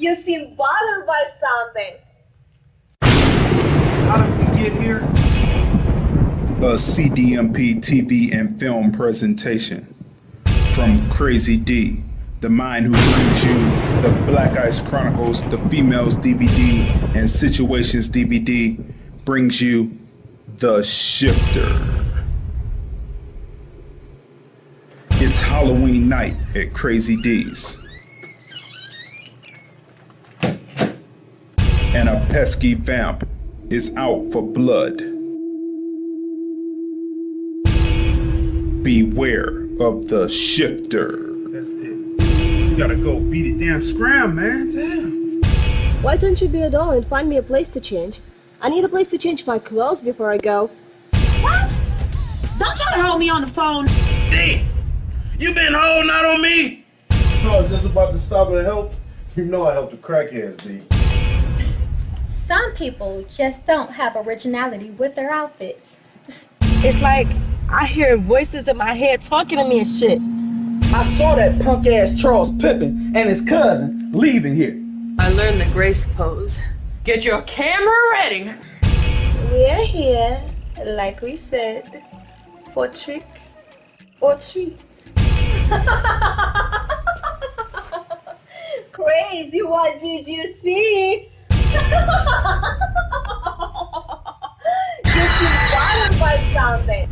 You seem bothered by something. How did we get here? A CDMP TV and film presentation from Crazy D, the mind who brings you the Black Ice Chronicles, the Females DVD, and Situations DVD, brings you The Shifter. It's Halloween night at Crazy D's, and a pesky vamp is out for blood. Beware of the Shifter. That's it. You gotta go beat it damn scram, man. Damn. Why don't you be a doll and find me a place to change? I need a place to change my clothes before I go. What? Don't try to hold me on the phone. Dee! You been holding out on me? I was just about to stop and help. You know I helped the crackheads, D. Some people just don't have originality with their outfits. It's like I hear voices in my head talking to me and shit. I saw that punk ass Charles Pippen and his cousin leaving here. I learned the grace pose. Get your camera ready. We're here, like we said, for trick or treat. Crazy, what did you see? You seem bothered by something.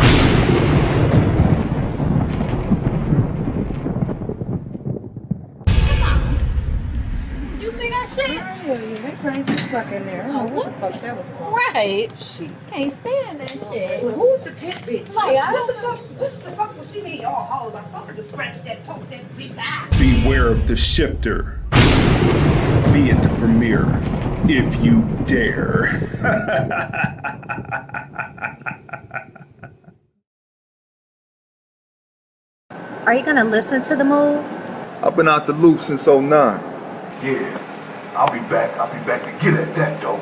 You see that shit? Yeah, that crazy fuck in there. I don't know what the fuck that was for. Right. She can't stand that shit. Well, who's the pit bitch? Like, I what don't the fuck was she mean? Oh, I saw her to scratch that poke that bitch eye. Beware of the Shifter. Be at the premiere if you dare. Are you gonna listen to the move? I've been out the loop since '09. Yeah, I'll be back to get at that, though.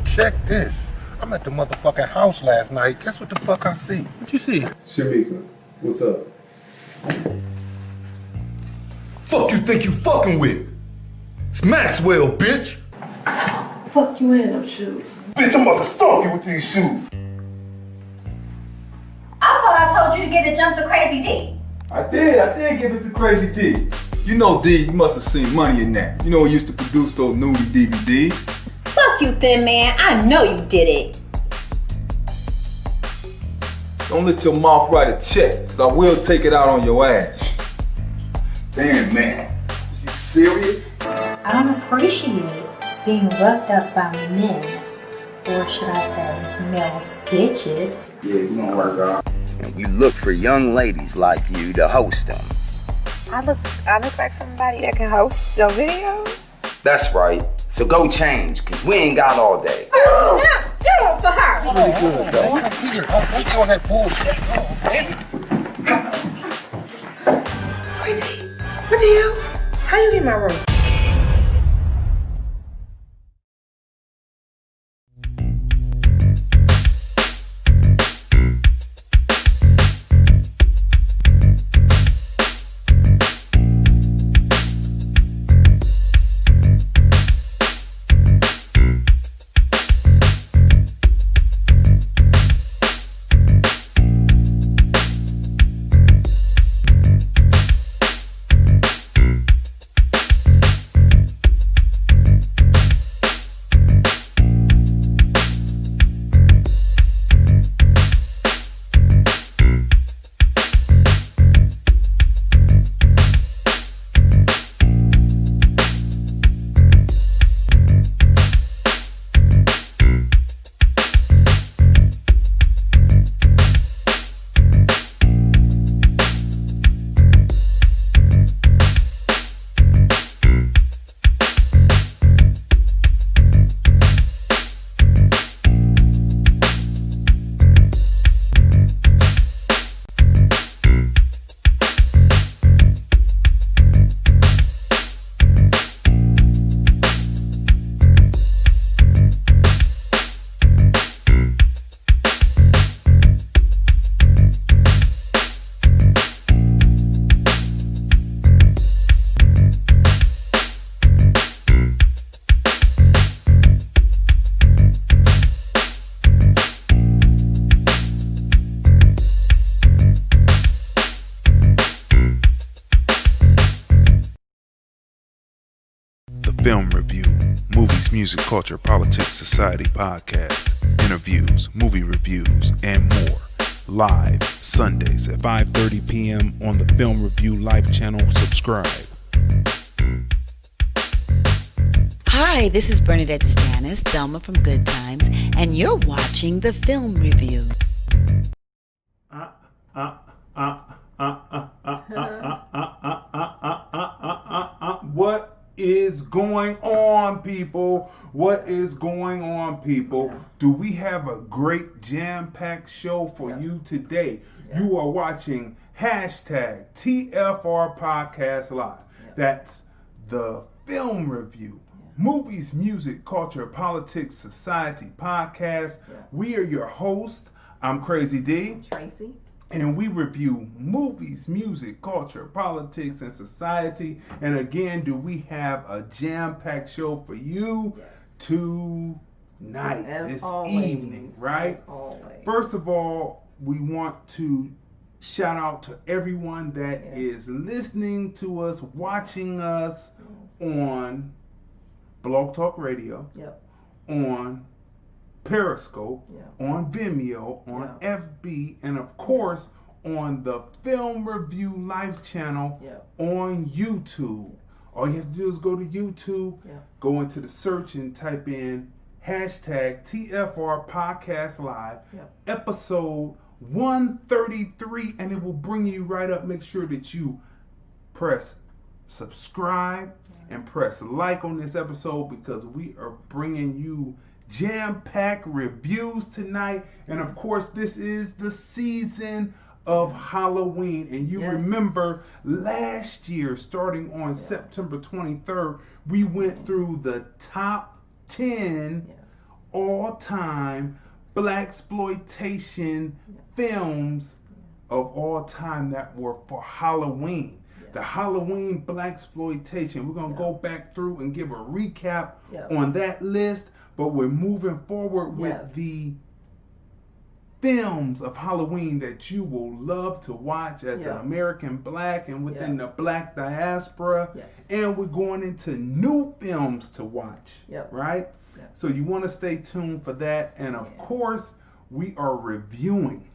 Check this. I'm at the motherfucking house last night. Guess what the fuck I see? What you see? Shamika, what's up? Fuck you think you fucking with? It's Maxwell, bitch! Fuck you in them shoes. Bitch, I'm about to stalk you with these shoes. I thought I told you to get a jump to Crazy D. I did give it to Crazy D. You know, D, you must have seen money in that. You know, he used to produce those nudie DVDs. Fuck you, thin man. I know you did it. Don't let your mouth write a check, cause I will take it out on your ass. Damn, man. You serious? I don't appreciate being roughed up by men. Or should I say, male bitches. Yeah, you gonna work out. And we look for young ladies like you to host them. I look like somebody that can host your videos. That's right. So go change, cause we ain't got all day. Get off for her. Really good, though. I'm doing that bullshit. Crazy. What the hell? How you in my room? Film Review, Movies, Music, Culture, Politics, Society podcast, interviews, movie reviews, and more. Live Sundays at 5:30 p.m. on the Film Review Live channel. Subscribe. Hi, this is Bernadette Stanis, Thelma from Good Times, and you're watching the Film Review. What is going on, people? What is going on, people? Do we have a great jam-packed show for you today? You are watching hashtag TFR Podcast Live. That's the Film Review. Movies, Music, Culture, Politics, Society podcast. We are your hosts. I'm Crazy Dee. Tracey. And we review movies, music, culture, politics, and society. And again, do we have a jam-packed show for you tonight, this evening, right? First of all, we want to shout out to everyone that is listening to us, watching us on Blog Talk Radio, on Periscope, on Vimeo, on FB, and of course on the Film Review Live channel on YouTube. All you have to do is go to YouTube, go into the search and type in hashtag TFR Podcast Live, episode 133, and it will bring you right up. Make sure that you press subscribe and press like on this episode, because we are bringing you jam-packed reviews tonight. And of course, this is the season of Halloween. And you remember last year, starting on September 23rd, we went through the top 10 all-time blaxploitation films of all time that were for Halloween. The Halloween blaxploitation. We're going to go back through and give a recap on that list, but we're moving forward with the films of Halloween that you will love to watch as an American Black and within the Black diaspora. And we're going into new films to watch, right? So you want to stay tuned for that. And of course, we are reviewing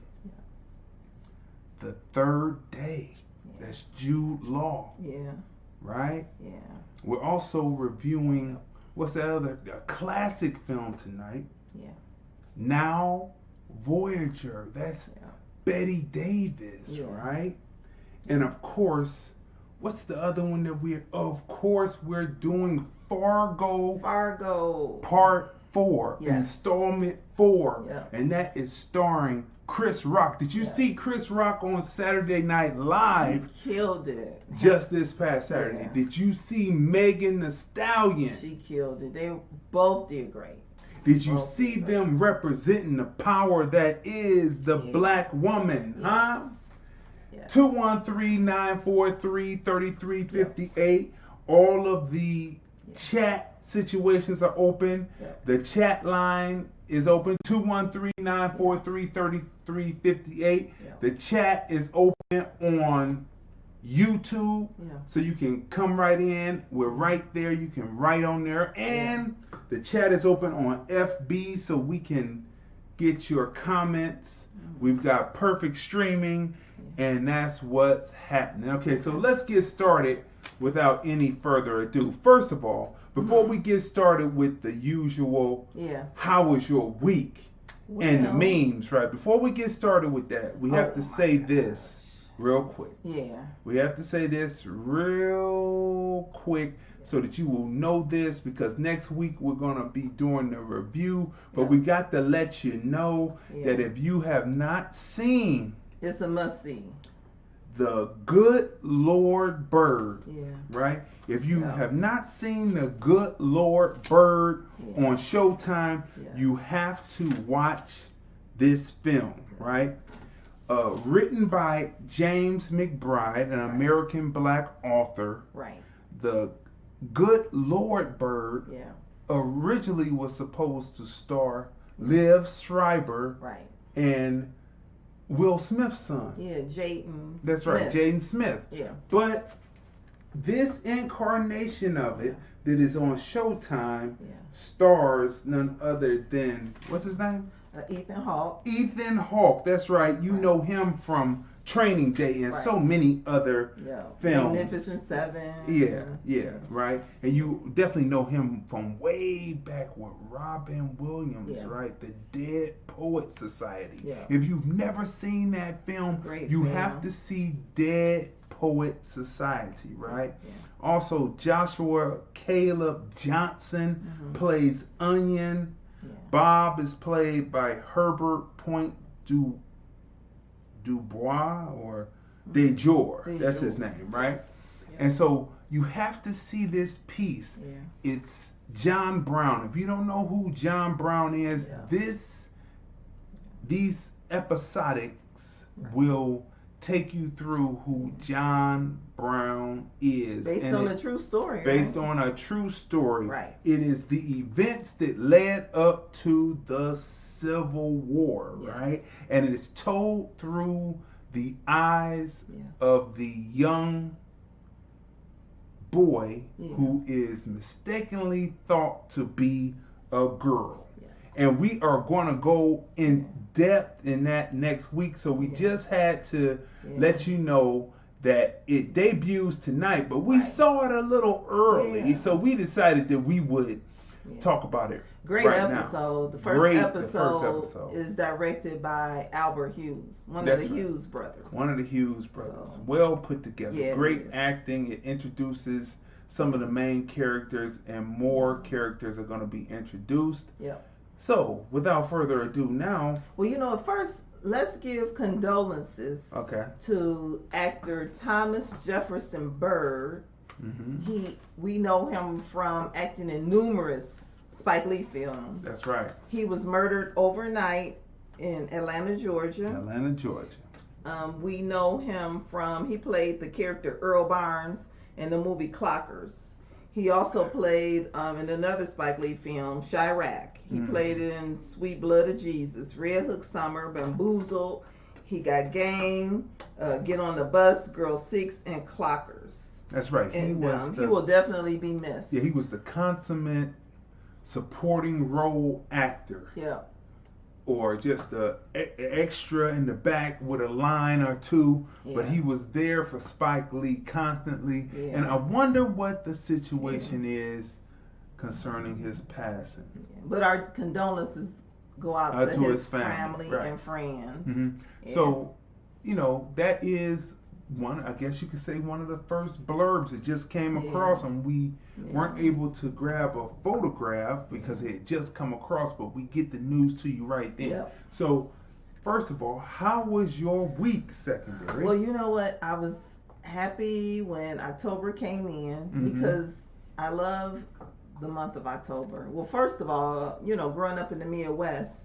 The Third Day. That's Jude Law. Right? We're also reviewing, what's that other classic film tonight? Now Voyager. That's Betty Davis, right? And of course, what's the other one that we're doing Fargo Part 4, Installment 4. And that is starring Chris Rock. Did you see Chris Rock on Saturday Night Live? He killed it. Just this past Saturday. Did you see Megan Thee Stallion? She killed it. They both did great. Did you see them representing the power that is the black woman? Huh? 213-943-3358. All of the chat situations are open. The chat line is open. 213-943-3358. The chat is open on YouTube, so you can come right in. We're right there. You can write on there, and the chat is open on FB, so we can get your comments. We've got perfect streaming, and that's what's happening. Okay, so let's get started without any further ado. First of all, before we get started with the usual, how was your week, and the memes, right? Before we get started with that, we have to say this real quick. We have to say this real quick so that you will know this, because next week we're going to be doing the review. But we got to let you know that if you have not seen, it's a must-see, The Good Lord Bird, right? If you have not seen The Good Lord Bird on Showtime, you have to watch this film, right? Written by James McBride, an American Black author. The Good Lord Bird originally was supposed to star Liv Schreiber and Will Smith's son. Jaden. That's right, Jaden Smith. But this incarnation of it, that is on Showtime stars none other than, what's his name? Ethan Hawke. Ethan Hawke, that's right. You know him from Training Day and so many other films. Magnificent Seven. Yeah, right. And you definitely know him from way back with Robin Williams, right? The Dead Poet Society. Yeah. If you've never seen that film, you have to see Dead Poet Society, right? Yeah. Also, Joshua Caleb Johnson plays Onion. Yeah. Bob is played by Herbert Point Dubois or DeJour. That's his name, right? Yeah. And so you have to see this piece. Yeah. It's John Brown. If you don't know who John Brown is, these episodics will take you through who John Brown is. Based on a true story. Based on a true story. Right. It is the events that led up to the Civil War, right? And it is told through the eyes of the young boy who is mistakenly thought to be a girl. And we are going to go in depth in that next week. So we just had to let you know that it debuts tonight, but we saw it a little early. So we decided that we would talk about it. Great episode. The first episode is directed by Albert Hughes, one of the Hughes brothers. One of the Hughes brothers. So, well put together. Great acting. It introduces some of the main characters, and more characters are going to be introduced. Yep. So, without further ado now... Well, you know, first, let's give condolences to actor Thomas Jefferson Byrd. We know him from acting in numerous Spike Lee films. That's right. He was murdered overnight in Atlanta, Georgia. We know him from, he played the character Earl Barnes in the movie Clockers. He also played in another Spike Lee film, Chirac. He played in Sweet Blood of Jesus, Red Hook Summer, Bamboozled, He Got Game, Get on the Bus, Girl 6, and Clockers. That's right. And he will definitely be missed. Yeah, he was the consummate supporting role actor. Yeah. Or just the extra in the back with a line or two, but he was there for Spike Lee constantly. And I wonder what the situation is concerning his passing. But our condolences go out to his family and friends. So, you know, that is one, I guess you could say, one of the first blurbs that just came across, and we weren't able to grab a photograph because it had just come across, but we get the news to you right then. So, first of all, how was your week, Secondary? Well, you know what? I was happy when October came in because I love the month of October. Well, first of all, you know, growing up in the Midwest,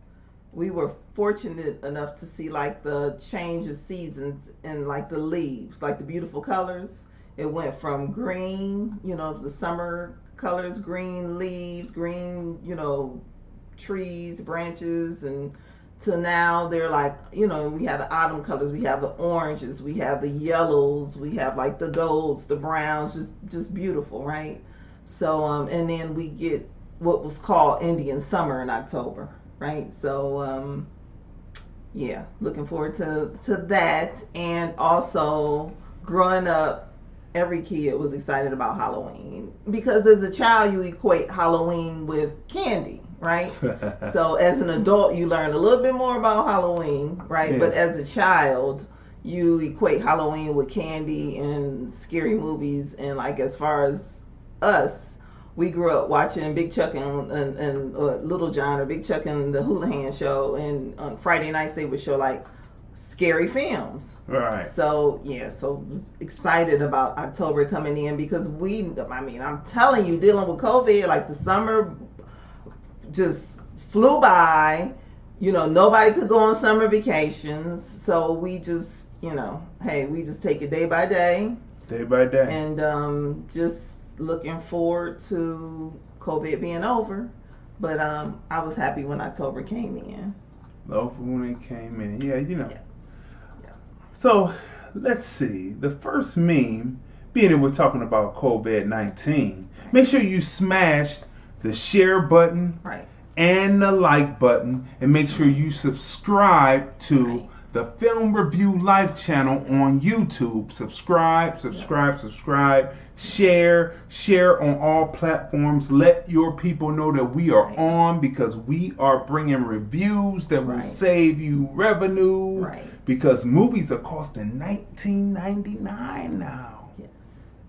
we were fortunate enough to see like the change of seasons and like the leaves, like the beautiful colors. It went from green, you know, the summer colors, green leaves, green, you know, trees, branches, and to now they're like, you know, we have the autumn colors, we have the oranges, we have the yellows, we have like the golds, the browns, just beautiful, right? So, and then we get what was called Indian summer in October. Right, so yeah, looking forward to that. And also, growing up, every kid was excited about Halloween because as a child you equate Halloween with candy, right? So as an adult you learn a little bit more about Halloween, right? But as a child you equate Halloween with candy and scary movies. And like as far as us, we grew up watching Big Chuck and Little John, or Big Chuck and the Houlihan Show, and on Friday nights they would show like scary films. Right. So yeah, so was excited about October coming in because I'm telling you, dealing with COVID, like the summer just flew by. You know, nobody could go on summer vacations, so we just, you know, hey, we just take it day by day. Day by day. And just looking forward to COVID being over, but I was happy when October came in. When it came in, yeah, you know. So let's see. The first meme being that we're talking about COVID-19, make sure you smash the share button and the like button, and make sure you subscribe to the Film Review Life channel on YouTube. Subscribe. Share on all platforms. Let your people know that we are on, because we are bringing reviews that will save you revenue. Because movies are costing $19.99 now.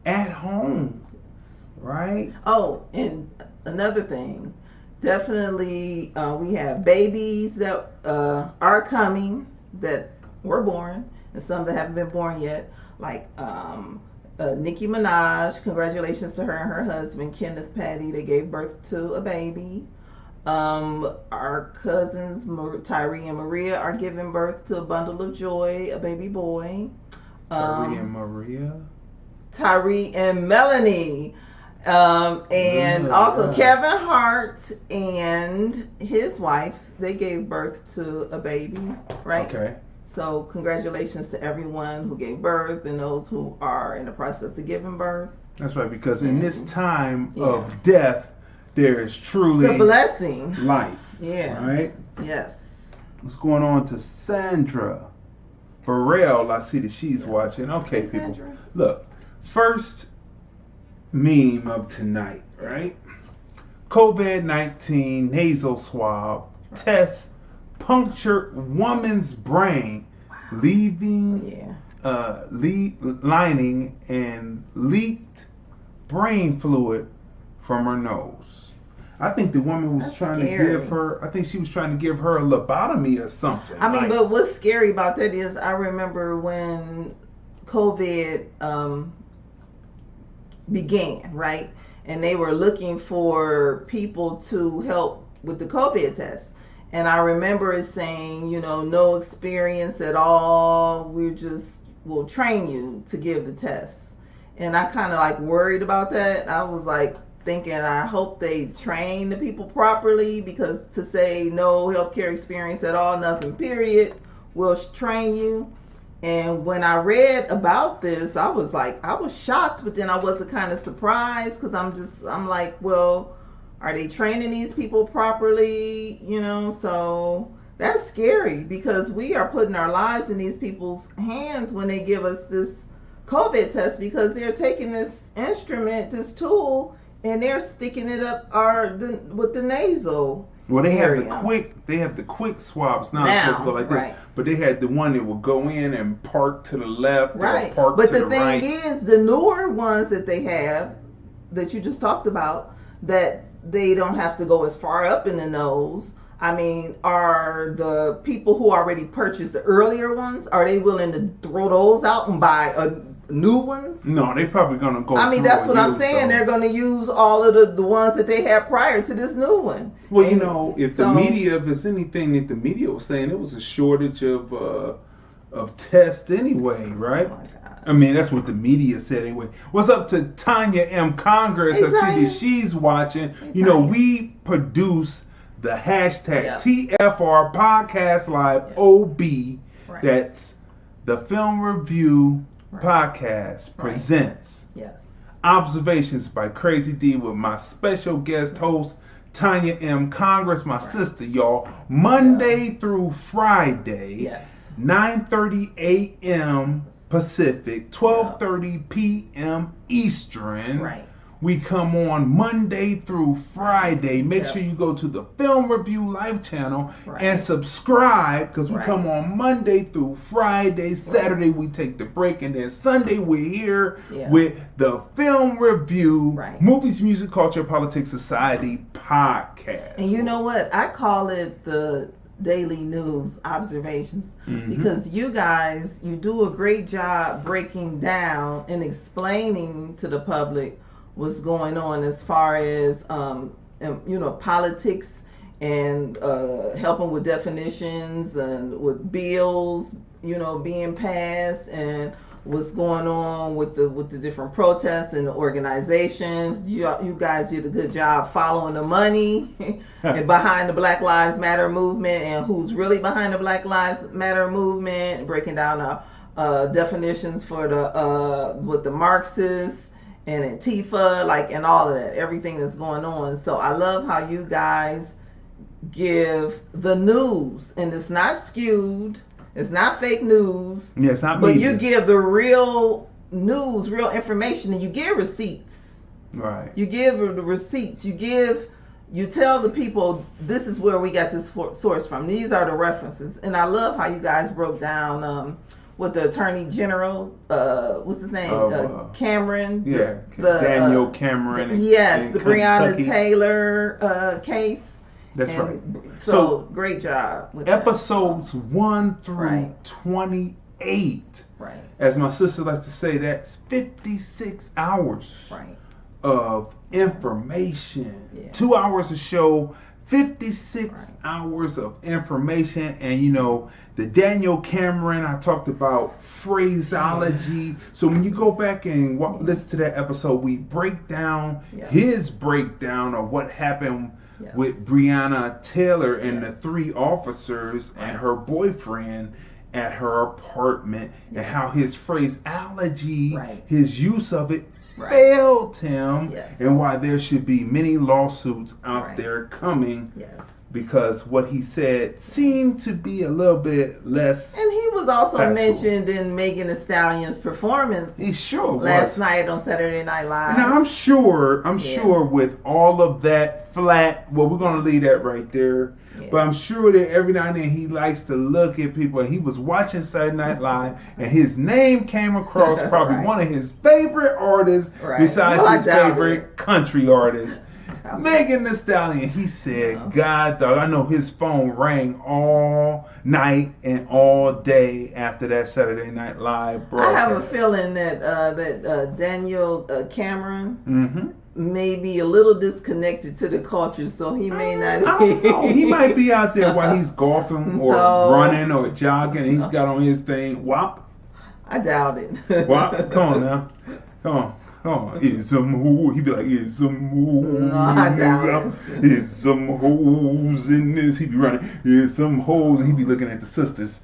At home. Right? Oh, and another thing. Definitely, we have babies that are coming that were born, and some that haven't been born yet. Like Nicki Minaj, congratulations to her and her husband, Kenneth Patty. They gave birth to a baby. Our cousins, Tyree and Maria, are giving birth to a bundle of joy, a baby boy. Tyree and Maria? Tyree and Melanie. And also Kevin Hart and his wife, they gave birth to a baby, right? Okay. So congratulations to everyone who gave birth and those who are in the process of giving birth. That's right, because in this time of death, there is truly it's a blessing. Life. Yeah. Right? Yes. What's going on to Sandra Burrell? I see that she's watching. Okay, hey, people. Sandra. Look, first meme of tonight, right? COVID-19 nasal swab test punctured woman's brain, leaving lining and leaked brain fluid from her nose. I think the woman was trying to give her, I think she was trying to give her a lobotomy or something. I mean, but what's scary about that is I remember when COVID began, right? And they were looking for people to help with the COVID test. And I remember it saying, you know, no experience at all. We'll train you to give the test. And I kind of like worried about that. I was like thinking, I hope they train the people properly, because to say no healthcare experience at all, nothing, period, we'll train you. And when I read about this, I was shocked, but then I wasn't kind of surprised, because I'm like, well, are they training these people properly? You know, so that's scary, because we are putting our lives in these people's hands when they give us this COVID test, because they're taking this instrument, this tool, and they're sticking it up with the nasal. Well, they area. have the quick swabs now. It's supposed to go like this, but they had the one that would go in and park to the left, or park to the right. But the thing is, the newer ones that they have, that you just talked about, that they don't have to go as far up in the nose. I mean, are the people who already purchased the earlier ones, are they willing to throw those out and buy new ones? No, they're probably going to go. I mean, that's what I'm saying. They're going to use all of the ones that they had prior to this new one. Well, you know, if there's anything that the media was saying, it was a shortage of tests anyway, right? Oh my God. I mean, that's what the media said anyway. What's up to Tanya M. Congress? I see that she's watching. You know, we produce the hashtag TFR Podcast Live OB. Right. That's the Film Review Podcast presents Observations by Crazy D with my special guest host Tanya M. Congress, my sister, y'all. Monday through Friday, 9:30 a.m. Pacific, 12:30 p.m. Eastern. Right. We come on Monday through Friday. Make sure you go to the Film Review Live channel and subscribe, because we come on Monday through Friday. Saturday we take the break, and then Sunday we're here with the Film Review Movies, Music, Culture, Politics, Society podcast. And you know what? I call it the daily news observations, because you guys, you do a great job breaking down and explaining to the public what's going on as far as you know, politics, and helping with definitions and with bills, you know, being passed, and what's going on with the different protests and organizations. You guys did a good job following the money and behind the Black Lives Matter movement, and who's really behind the Black Lives Matter movement, and breaking down definitions for the with the Marxists and Antifa, like, and all of that, everything that's going on. So I love how you guys give the news, and it's not skewed, it's not fake news. Yeah, it's not but media. you give the real news, real information, and you give receipts. Right. You give the receipts. You tell the people, this is where we got this source from. These are the references. And I love how you guys broke down with the Attorney General, what's his name? Cameron. Yeah, Daniel Cameron. Yes, the Breonna Kentucky. Taylor case. That's right. So great job. With episodes 1 through 28. Right. As my sister likes to say, that's 56 hours. Right. Of information. 2 hours of show, 56 hours of information. And you know, the Daniel Cameron, I talked about phraseology. So when you go back and listen to that episode, we break down his breakdown of what happened with Breonna Taylor and the 3 officers and her boyfriend at her apartment, and how his phraseology, his use of it, failed him, and why there should be many lawsuits out there coming, because what he said seemed to be a little bit less. And he was also factual. mentioned in Megan Thee Stallion's performance. He sure last night on Saturday Night Live. Now I'm sure with all of that flat, well, we're gonna leave that right there. But I'm sure that every now and then he likes to look at people, and he was watching Saturday Night Live, and his name came across probably one of his favorite artists besides his favorite country artist, Megan Thee Stallion. He said, God, dog, I know his phone rang all night and all day after that Saturday Night Live broadcast. I have a feeling that Daniel Cameron may be a little disconnected to the culture, so he may not. I don't know. He might be out there while he's golfing or running or jogging, and he's got on his thing. WAP. I doubt it. WAP. Come on now. Come on. It's some hoes. He'd be like, it's some hoes. No, I doubt it. It's some hoes in this. He'd be running. It's some hoes. And he'd be looking at the sisters.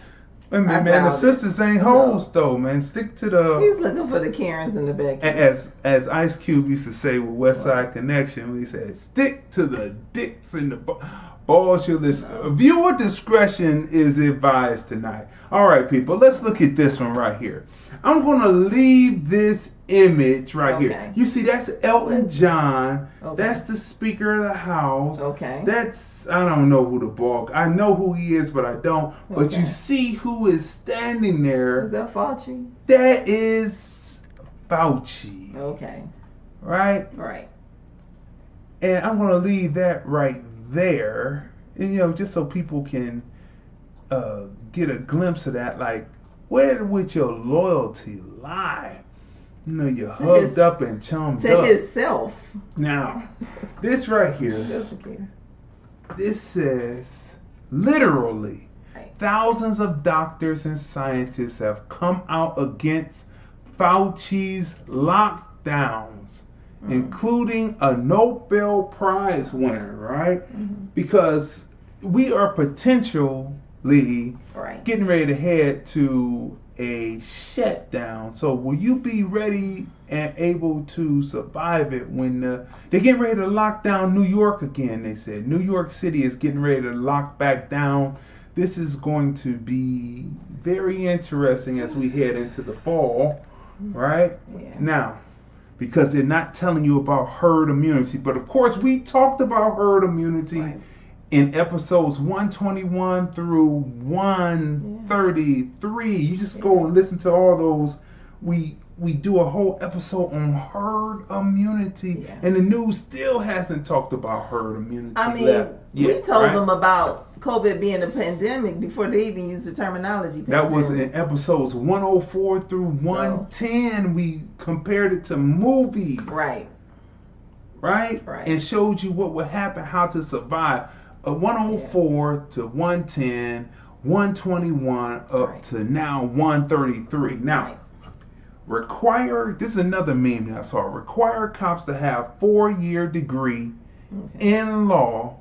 I mean, man, the sisters ain't hoes though, man. Stick to the. He's looking for the Karens in the back. As Ice Cube used to say with West Side Connection, when he said, "Stick to the dicks and the balls you listen." Viewer discretion is advised tonight. All right, people, let's look at this one right here. I'm gonna leave this image right here. You see, that's Elton John. That's the Speaker of the House. That's, I don't know who the ball. I know who he is, but I don't. But you see who is standing there. Is that Fauci? That is Fauci. Okay. Right? Right. And I'm gonna leave that right there. And, you know, just so people can get a glimpse of that. Like, where would your loyalty lie? You know, you're hugged up and chummed up. To himself. Now, this right here, this says, literally, thousands of doctors and scientists have come out against Fauci's lockdowns, including a Nobel Prize winner, right? Because we are potentially getting ready to head to a shutdown. So will you be ready and able to survive it when they're getting ready to lock down New York again? They said New York City is getting ready to lock back down. This is going to be very interesting as we head into the fall, right? Now, because they're not telling you about herd immunity, but of course we talked about herd immunity in episodes 121 through 133. You just go and listen to all those. We do a whole episode on herd immunity, and the news still hasn't talked about herd immunity. I mean, we told them about COVID being a pandemic before they even used the terminology. That was in episodes 104 through 110. We compared it to movies. Right. And showed you what would happen, how to survive. 104 to 110, 121 up to now 133. Now, this is another meme that I saw. Require cops to have 4-year degree in law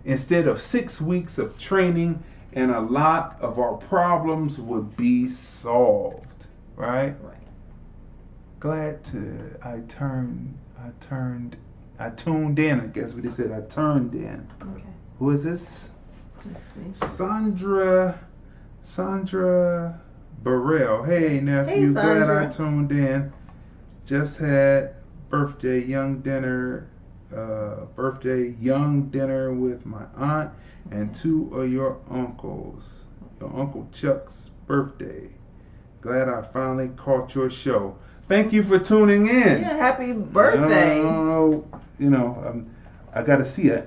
instead of 6 weeks of training and a lot of our problems would be solved, right? Right. Glad I tuned in. I guess what they said. I turned in. Okay. Who is this? Let's see. Sandra Burrell. Hey nephew, Hey, glad Sandra. I tuned in. Just had birthday young dinner with my aunt and two of your uncles. Your Uncle Chuck's birthday. Glad I finally caught your show. Thank you for tuning in. Yeah, happy birthday. I gotta see a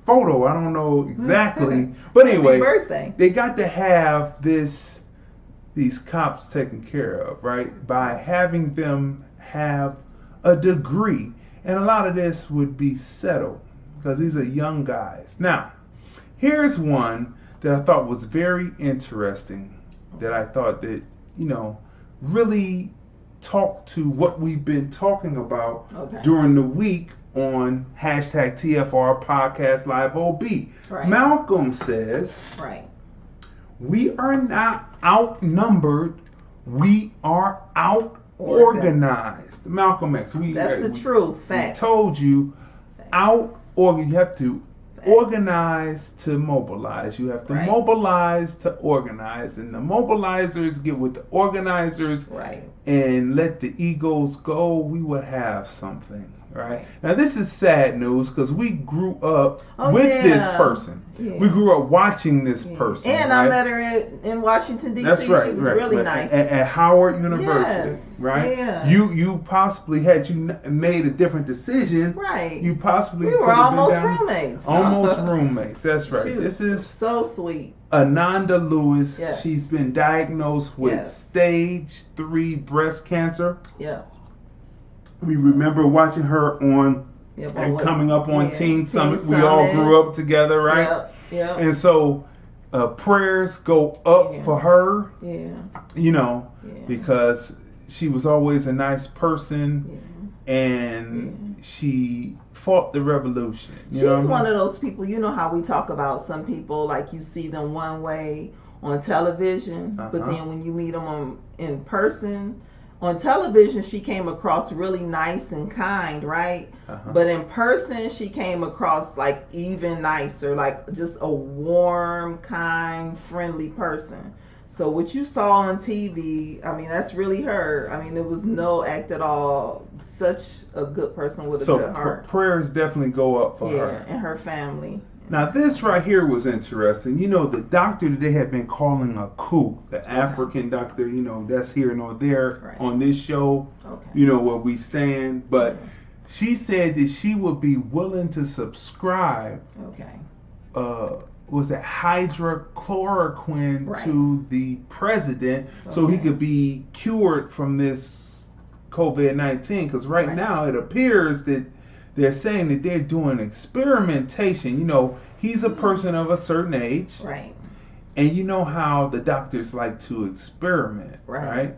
photo. I don't know exactly, but anyway, Happy birthday. they got to have these cops taken care of, right? By having them have a degree, and a lot of this would be settled because these are young guys. Now, here's one that I thought was very interesting. That I thought that really talked to what we've been talking about during the week on hashtag TFR Podcast Live OB. Right. Malcolm says, Right. we are not outnumbered, we are out organized. Malcolm X. That's the truth. Facts. We told you you have to organize to mobilize. You have to mobilize to organize, and the mobilizers get with the organizers, and let the egos go. We would have something, right? Now this is sad news because we grew up with this person. Yeah. We grew up watching this person, and I met her in Washington D.C. That's right. She was really nice at Howard University, right? Yeah. You possibly had made a different decision, right? You possibly we were almost roommates. Almost roommates. That's right. This is so sweet. Ananda Lewis. Yes. She's been diagnosed with stage 3 breast cancer. Yeah. We remember watching her on and coming up on Teen Summit. We all grew up together, right? Yeah. And so prayers go up for her. Yeah. Because she was always a nice person, and she fought the revolution. She's one of those people, you know how we talk about some people, like you see them one way on television, but then when you meet them in person, on television she came across really nice and kind, right? But in person she came across like even nicer, like just a warm, kind, friendly person. So what you saw on TV, I mean, that's really her. I mean, there was no act at all. Such a good person with a good heart. Prayers definitely go up for her. And her family. Now, this right here was interesting. The doctor that they had been calling a coup, the African doctor, that's here nor there on this show, where we stand. But she said that she would be willing to subscribe. Was that hydrochloroquine to the president so he could be cured from this COVID-19? Because right now it appears that they're saying that they're doing experimentation. He's a person of a certain age. Right. And you know how the doctors like to experiment. Right.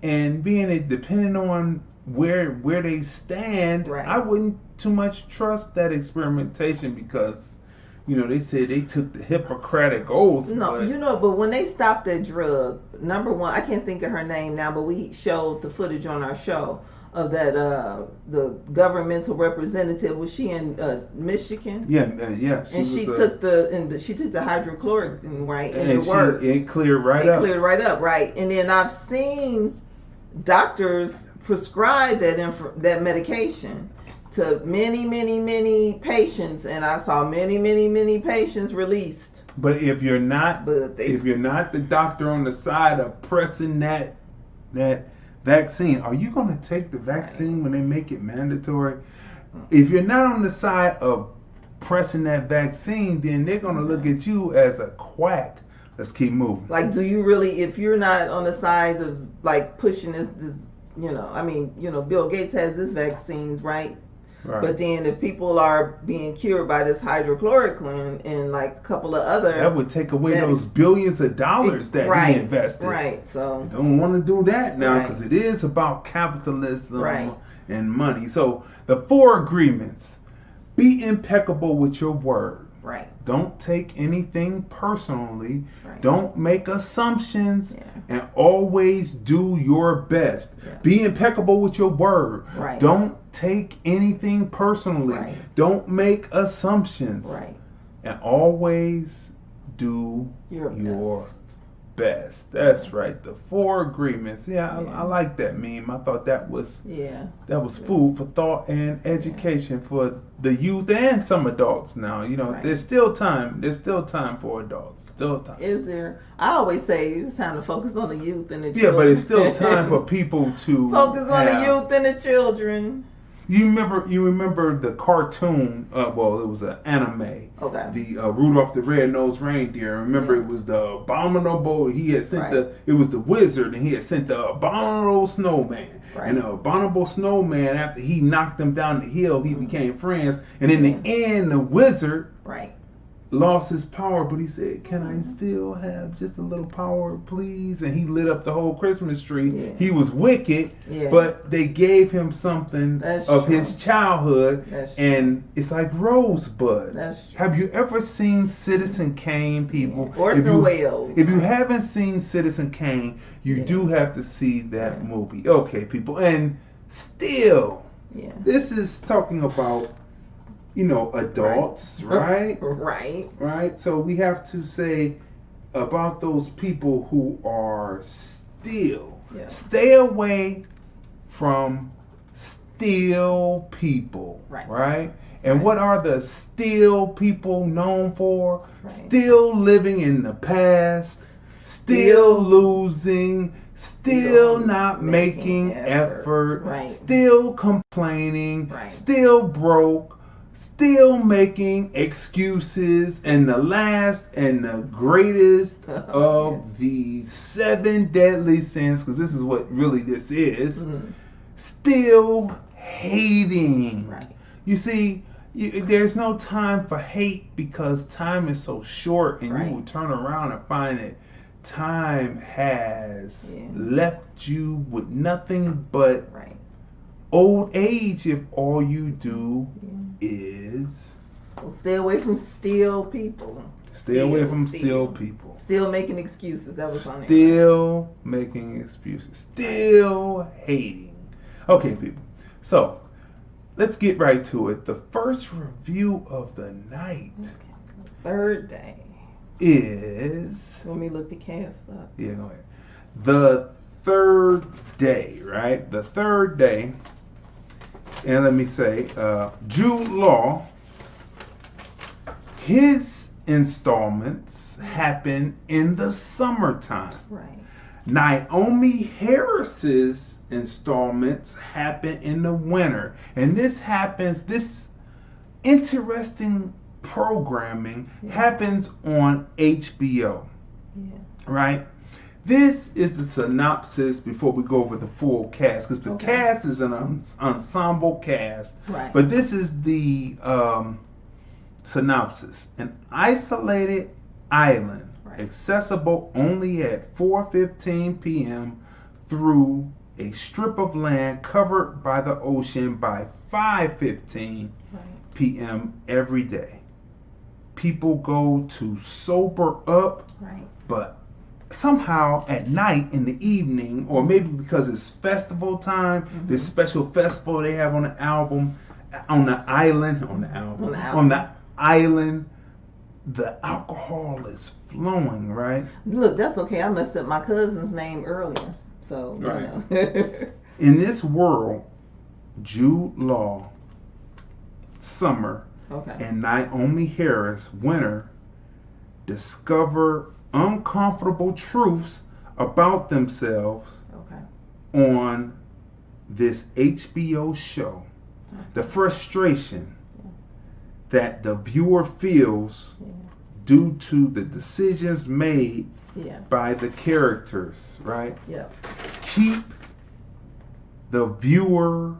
And depending on where they stand, I wouldn't too much trust that experimentation because they said they took the Hippocratic Oath. No, but when they stopped that drug, number one, I can't think of her name now, but we showed the footage on our show of that the governmental representative. Was she in Michigan? Yeah. And she took the hydrochloroquine, right? And it worked. It cleared right up. It cleared right up, right? And then I've seen doctors prescribe that medication to many, many, many patients, and I saw many, many, many patients released. But if you're not the doctor on the side of pressing that vaccine, are you going to take the vaccine when they make it mandatory? If you're not on the side of pressing that vaccine, then they're going to look at you as a quack. Let's keep moving. Like, do you really? If you're not on the side of like pushing this, Bill Gates has this vaccines, right? Right. But then if people are being cured by this hydrochloroquine and like a couple of other... That would take away those billions of dollars that he invested. Right, so... Don't want to do that now because it is about capitalism and money. So the 4 agreements: be impeccable with your word. Right. Don't take anything personally. Right. Don't make assumptions, and always do your best. Yeah. Be impeccable with your word. Right. Don't take anything personally. Right. Don't make assumptions. Right. And always do your best. That's right. The 4 agreements. I like that meme. I thought that was food for thought and education for the youth and some adults now. You know, there's still time. There's still time for adults. Still time. Is there? I always say it's time to focus on the youth and the Yeah, children. but it's still time for people to focus on the youth and the children. You remember the cartoon? Well, it was an anime. Okay. The Rudolph the Red-Nosed Reindeer. Remember, it was the abominable. He had sent It was the wizard, and he had sent the abominable snowman. Right. And the abominable snowman, after he knocked him down the hill, he became friends. And in the end, the wizard lost his power, but he said, "Can I still have just a little power, please?" And he lit up the whole Christmas tree. Yeah. He was wicked, but they gave him something of his childhood, and it's like Rosebud. Have you ever seen Citizen Kane, people? Orson Welles. If you haven't seen Citizen Kane, you do have to see that movie. Okay, people, and still, this is talking about, you know, adults, right? Right. So we have to say about those people who are still. Stay away from still people, right? And what are the still people known for? Still living in the past, still losing, still not making effort, still complaining, still broke, still making excuses, and the last and the greatest of the 7 deadly sins, because this is what really this is, still hating. You see, there's no time for hate, because time is so short, and you will turn around and find that time has left you with nothing but old age if all you do is... So stay away from still people. Stay away from still people. Still making excuses. That was on it. Still making excuses. Still hating. Okay, people. So, let's get right to it. The first review of the night. Third day. Is... Let me look the cast up. Yeah, go ahead. The third day, right? The third day. And let me say, Jude Law, his installments happen in the summertime. Naomie Harris's installments happen in the winter. And this interesting programming happens on HBO. Right? This is the synopsis before we go over the full cast, because the cast is an ensemble cast. But this is the synopsis. An isolated island, accessible only at 4:15 p.m. through a strip of land covered by the ocean by 5:15 p.m. every day. People go to sober up, but somehow at night in the evening, or maybe because it's festival time, this special festival they have on the island, the alcohol is flowing, right? Look, that's okay. I messed up my cousin's name earlier, so you know. In this world, Jude Law, summer, and Naomie Harris, winter, discover uncomfortable truths about themselves on this HBO show. The frustration that the viewer feels due to the decisions made by the characters, right? Keep the viewer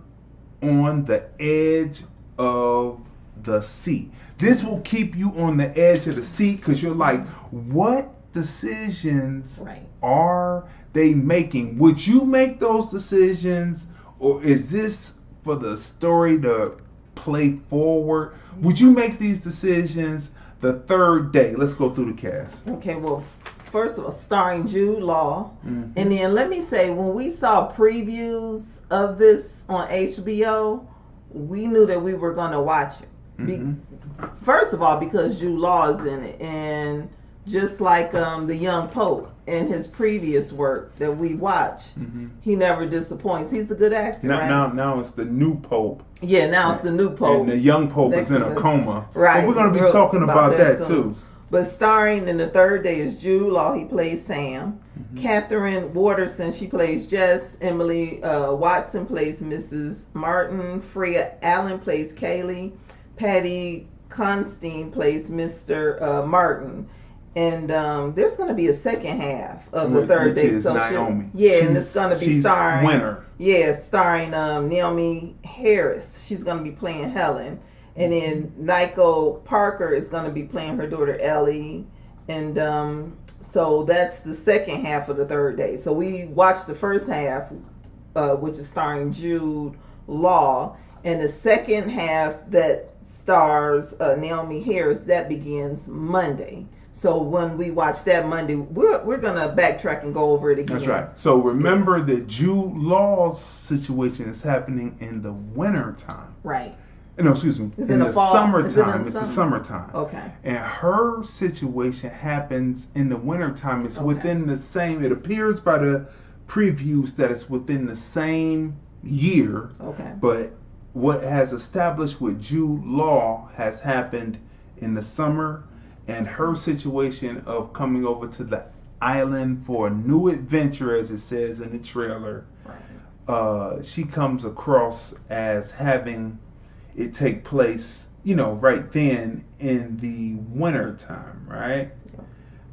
on the edge of the seat. This will keep you on the edge of the seat, because you're like, what decisions are they making? Would you make those decisions, or is this for the story to play forward? Would you make these decisions The Third Day. Let's go through the cast. Okay, well, first of all, starring Jude Law. And then let me say, when we saw previews of this on HBO, we knew that we were going to watch it. First of all, because Jude Law is in it. And just like the Young Pope in his previous work that we watched, he never disappoints. He's a good actor, right? Now it's the new Pope. Yeah, now it's the new Pope. And the young Pope is in a coma. Right. But we're going to be talking about that too. But starring in The Third Day is Jude Law. He plays Sam. Catherine Waterston, she plays Jess. Emily Watson plays Mrs. Martin. Freya Allen plays Kaylee. Patty Constein plays Mr. Martin. And there's going to be a second half of The Third Day. Is Naomie. And it's going to be starring Winter. Yeah, starring Naomie Harris. She's going to be playing Helen. And then Nico Parker is going to be playing her daughter Ellie. And so that's the second half of The Third Day. So we watched the first half, which is starring Jude Law. And the second half that stars Naomie Harris, that begins Monday. So when we watch that Monday, we're going to backtrack and go over it again. That's right. So remember that Jude Law's situation is happening in the winter time. Right. No, excuse me. It's in the fall? summertime. It's the summertime. Okay. And her situation happens in the wintertime. It's within the same, it appears by the previews that it's within the same year. Okay. But what has established with Jude Law has happened in the summer, and her situation of coming over to the island for a new adventure, as it says in the trailer, she comes across as having it take place, right then in the winter time, right?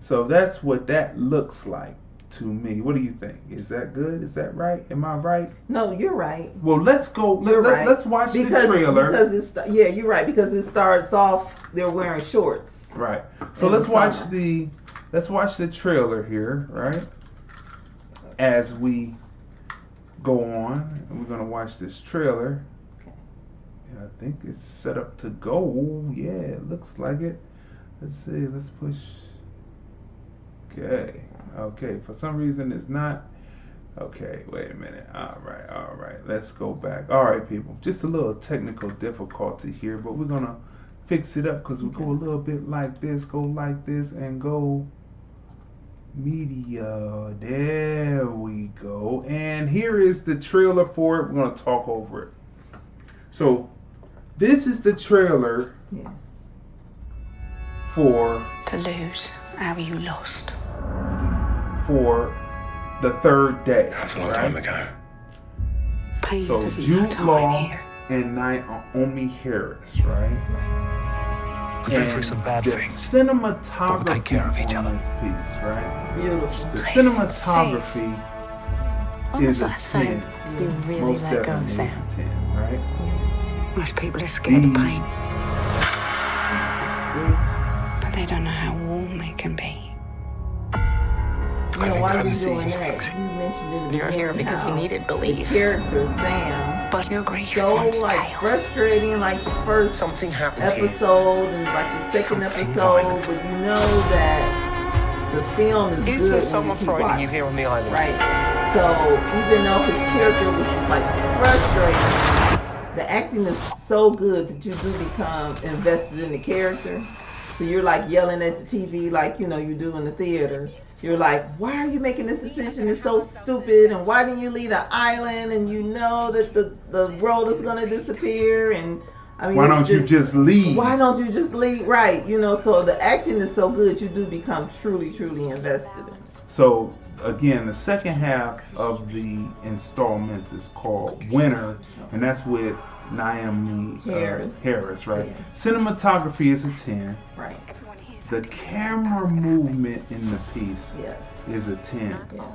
So that's what that looks like to me. What do you think? Is that good? Is that right? Am I right? No, you're right. Well, let's go. Let's watch the trailer. Because you're right. Because it starts off, they're wearing shorts. Right. So let's watch the trailer here, right? As we go on, and we're gonna watch this trailer. Okay. Yeah, I think it's set up to go. Yeah, it looks like it. Let's see. Let's push. Okay. For some reason, it's not. Okay, wait a minute. All right. Let's go back. All right, people. Just a little technical difficulty here, but we're gonna fix it up because we go a little bit like this, go like this, and go media. There we go. And here is the trailer for it. We're going to talk over it. So this is the trailer for To lose how you lost. For The Third Day. That's a long time ago. Pain so doesn't Jude time Law here. and Naomie Harris, right? We've been through some bad things. Cinematography We'll take care of each other. on this piece, right? Beautiful. The Place is cinematography What is was a that saying? 10. You really Most let go, definitely is Sam. a 10, right? Most people are scared of pain, but they don't know how warm it can be. Why are you doing that? You mentioned in the You're here beginning because you how needed belief. The character Sam, But your grief so wants like chaos. frustrating, like the first Something happened here. episode and like the second Something episode, violent. but you know that the film is Is good. there someone when you keep frightening watching, you here on the island? right? So even though his character was just like frustrating, the acting is so good that you do become invested in the character. So you're like yelling at the TV like, you do in the theater. You're like, why are you making this decision? It's so stupid. And why didn't you leave the island? And you know that the world is going to disappear. And I mean, why don't you just leave? Why don't you just leave? Right. So the acting is so good, you do become truly, truly invested in it. So again, the second half of the installments is called Winter, and that's with Naomie Harris, right? Yeah. Cinematography is a 10. Right. The camera movement in the piece is a 10. Yeah.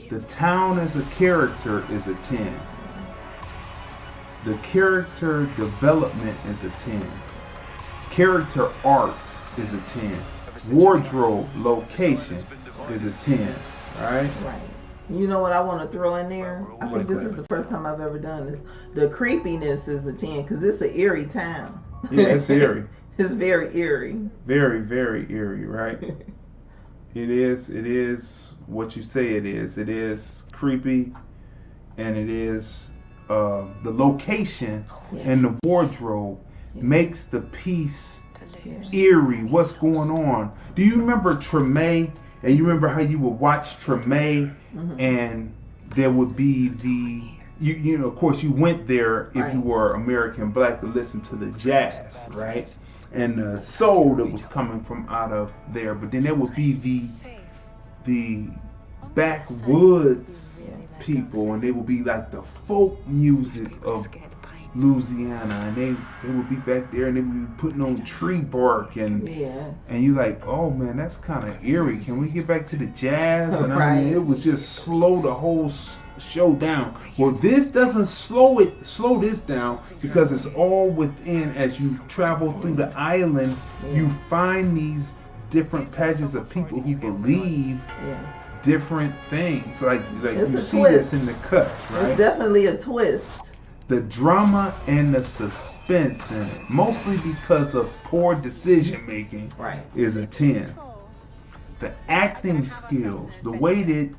The town as a character is a 10. The character development is a 10. Character art is a 10. Wardrobe location is a 10. Right? Right. You know what I want to throw in there? I think this is the first time I've ever done this. The creepiness is a 10 because it's an eerie town. Yeah, it's eerie. It's very eerie. Very, very eerie, right? It is what you say it is. It is creepy, and it is the location and the wardrobe makes the piece eerie. What's going on? Do you remember Treme? And you remember how you would watch Treme, and there would be you know, of course, you went there if you were American black to listen to the jazz, right? And the soul that was coming from out of there. But then there would be the backwoods people, and they would be like the folk music of Louisiana, and they would be back there, and they would be putting on tree bark, and you like, oh man, that's kind of eerie. Can we get back to the jazz? And I mean, it was just slow the whole show down. Well, this doesn't slow this down, because it's all within. As you travel through the island, you find these different patches of people who believe different things. Like you see this in the cuts, right? It's definitely a twist. The drama and the suspense in it, mostly because of poor decision making, is a 10. The acting skills, the way that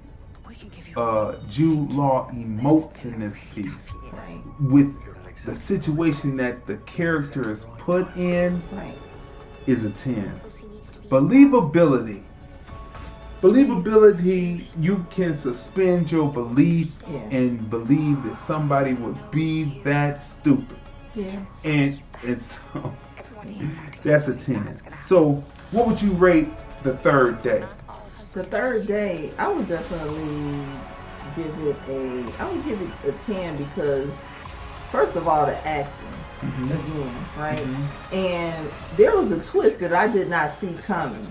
Jude Law emotes in this piece, with the situation that the character is put in, is a 10. Believability, you can suspend your belief and believe that somebody would be that stupid. And so that's a 10. So what would you rate the third day? The third day, I would definitely give it a 10, because first of all, the acting again, right? And there was a twist that I did not see coming.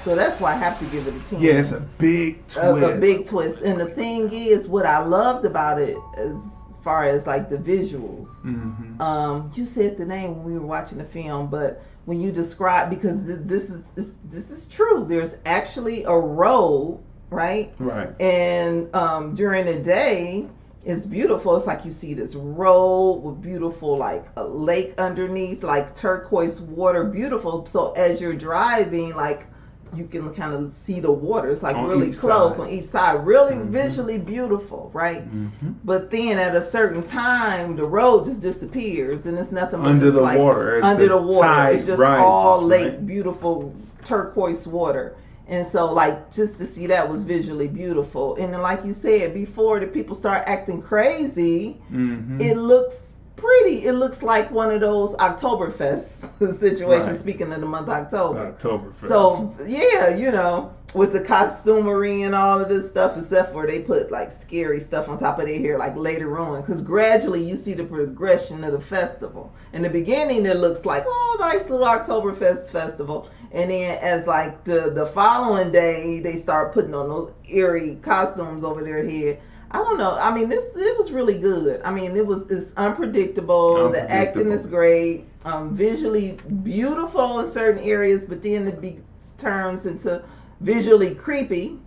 So that's why I have to give it a 10. Yeah, it's a big twist. A big twist. And the thing is, what I loved about it, as far as like the visuals, you said the name when we were watching the film, but when you describe, because this is true, there's actually a road, right? And during the day, it's beautiful. It's like you see this road with beautiful, like a lake underneath, like turquoise water, beautiful. So as you're driving, like you can kind of see the water. It's like on really close on each side, really visually beautiful, right? But then at a certain time, the road just disappears, and it's nothing but under the like water. Under the water, it's just rises, all lake, beautiful turquoise water. And so, like, just to see that was visually beautiful. And then, like you said, before the people start acting crazy, it looks pretty. It looks like one of those Oktoberfest situations, speaking of the month October. Oktoberfest. So, yeah, you know, with the costumery and all of this stuff, except for they put, like, scary stuff on top of their hair, like, later on. Because gradually you see the progression of the festival. In the beginning, it looks like, oh, nice little Oktoberfest festival. And then as like the following day, they start putting on those eerie costumes over their head. I don't know. I mean, it was really good. I mean, it's unpredictable. The acting is great. Visually beautiful in certain areas, but then it turns into visually creepy.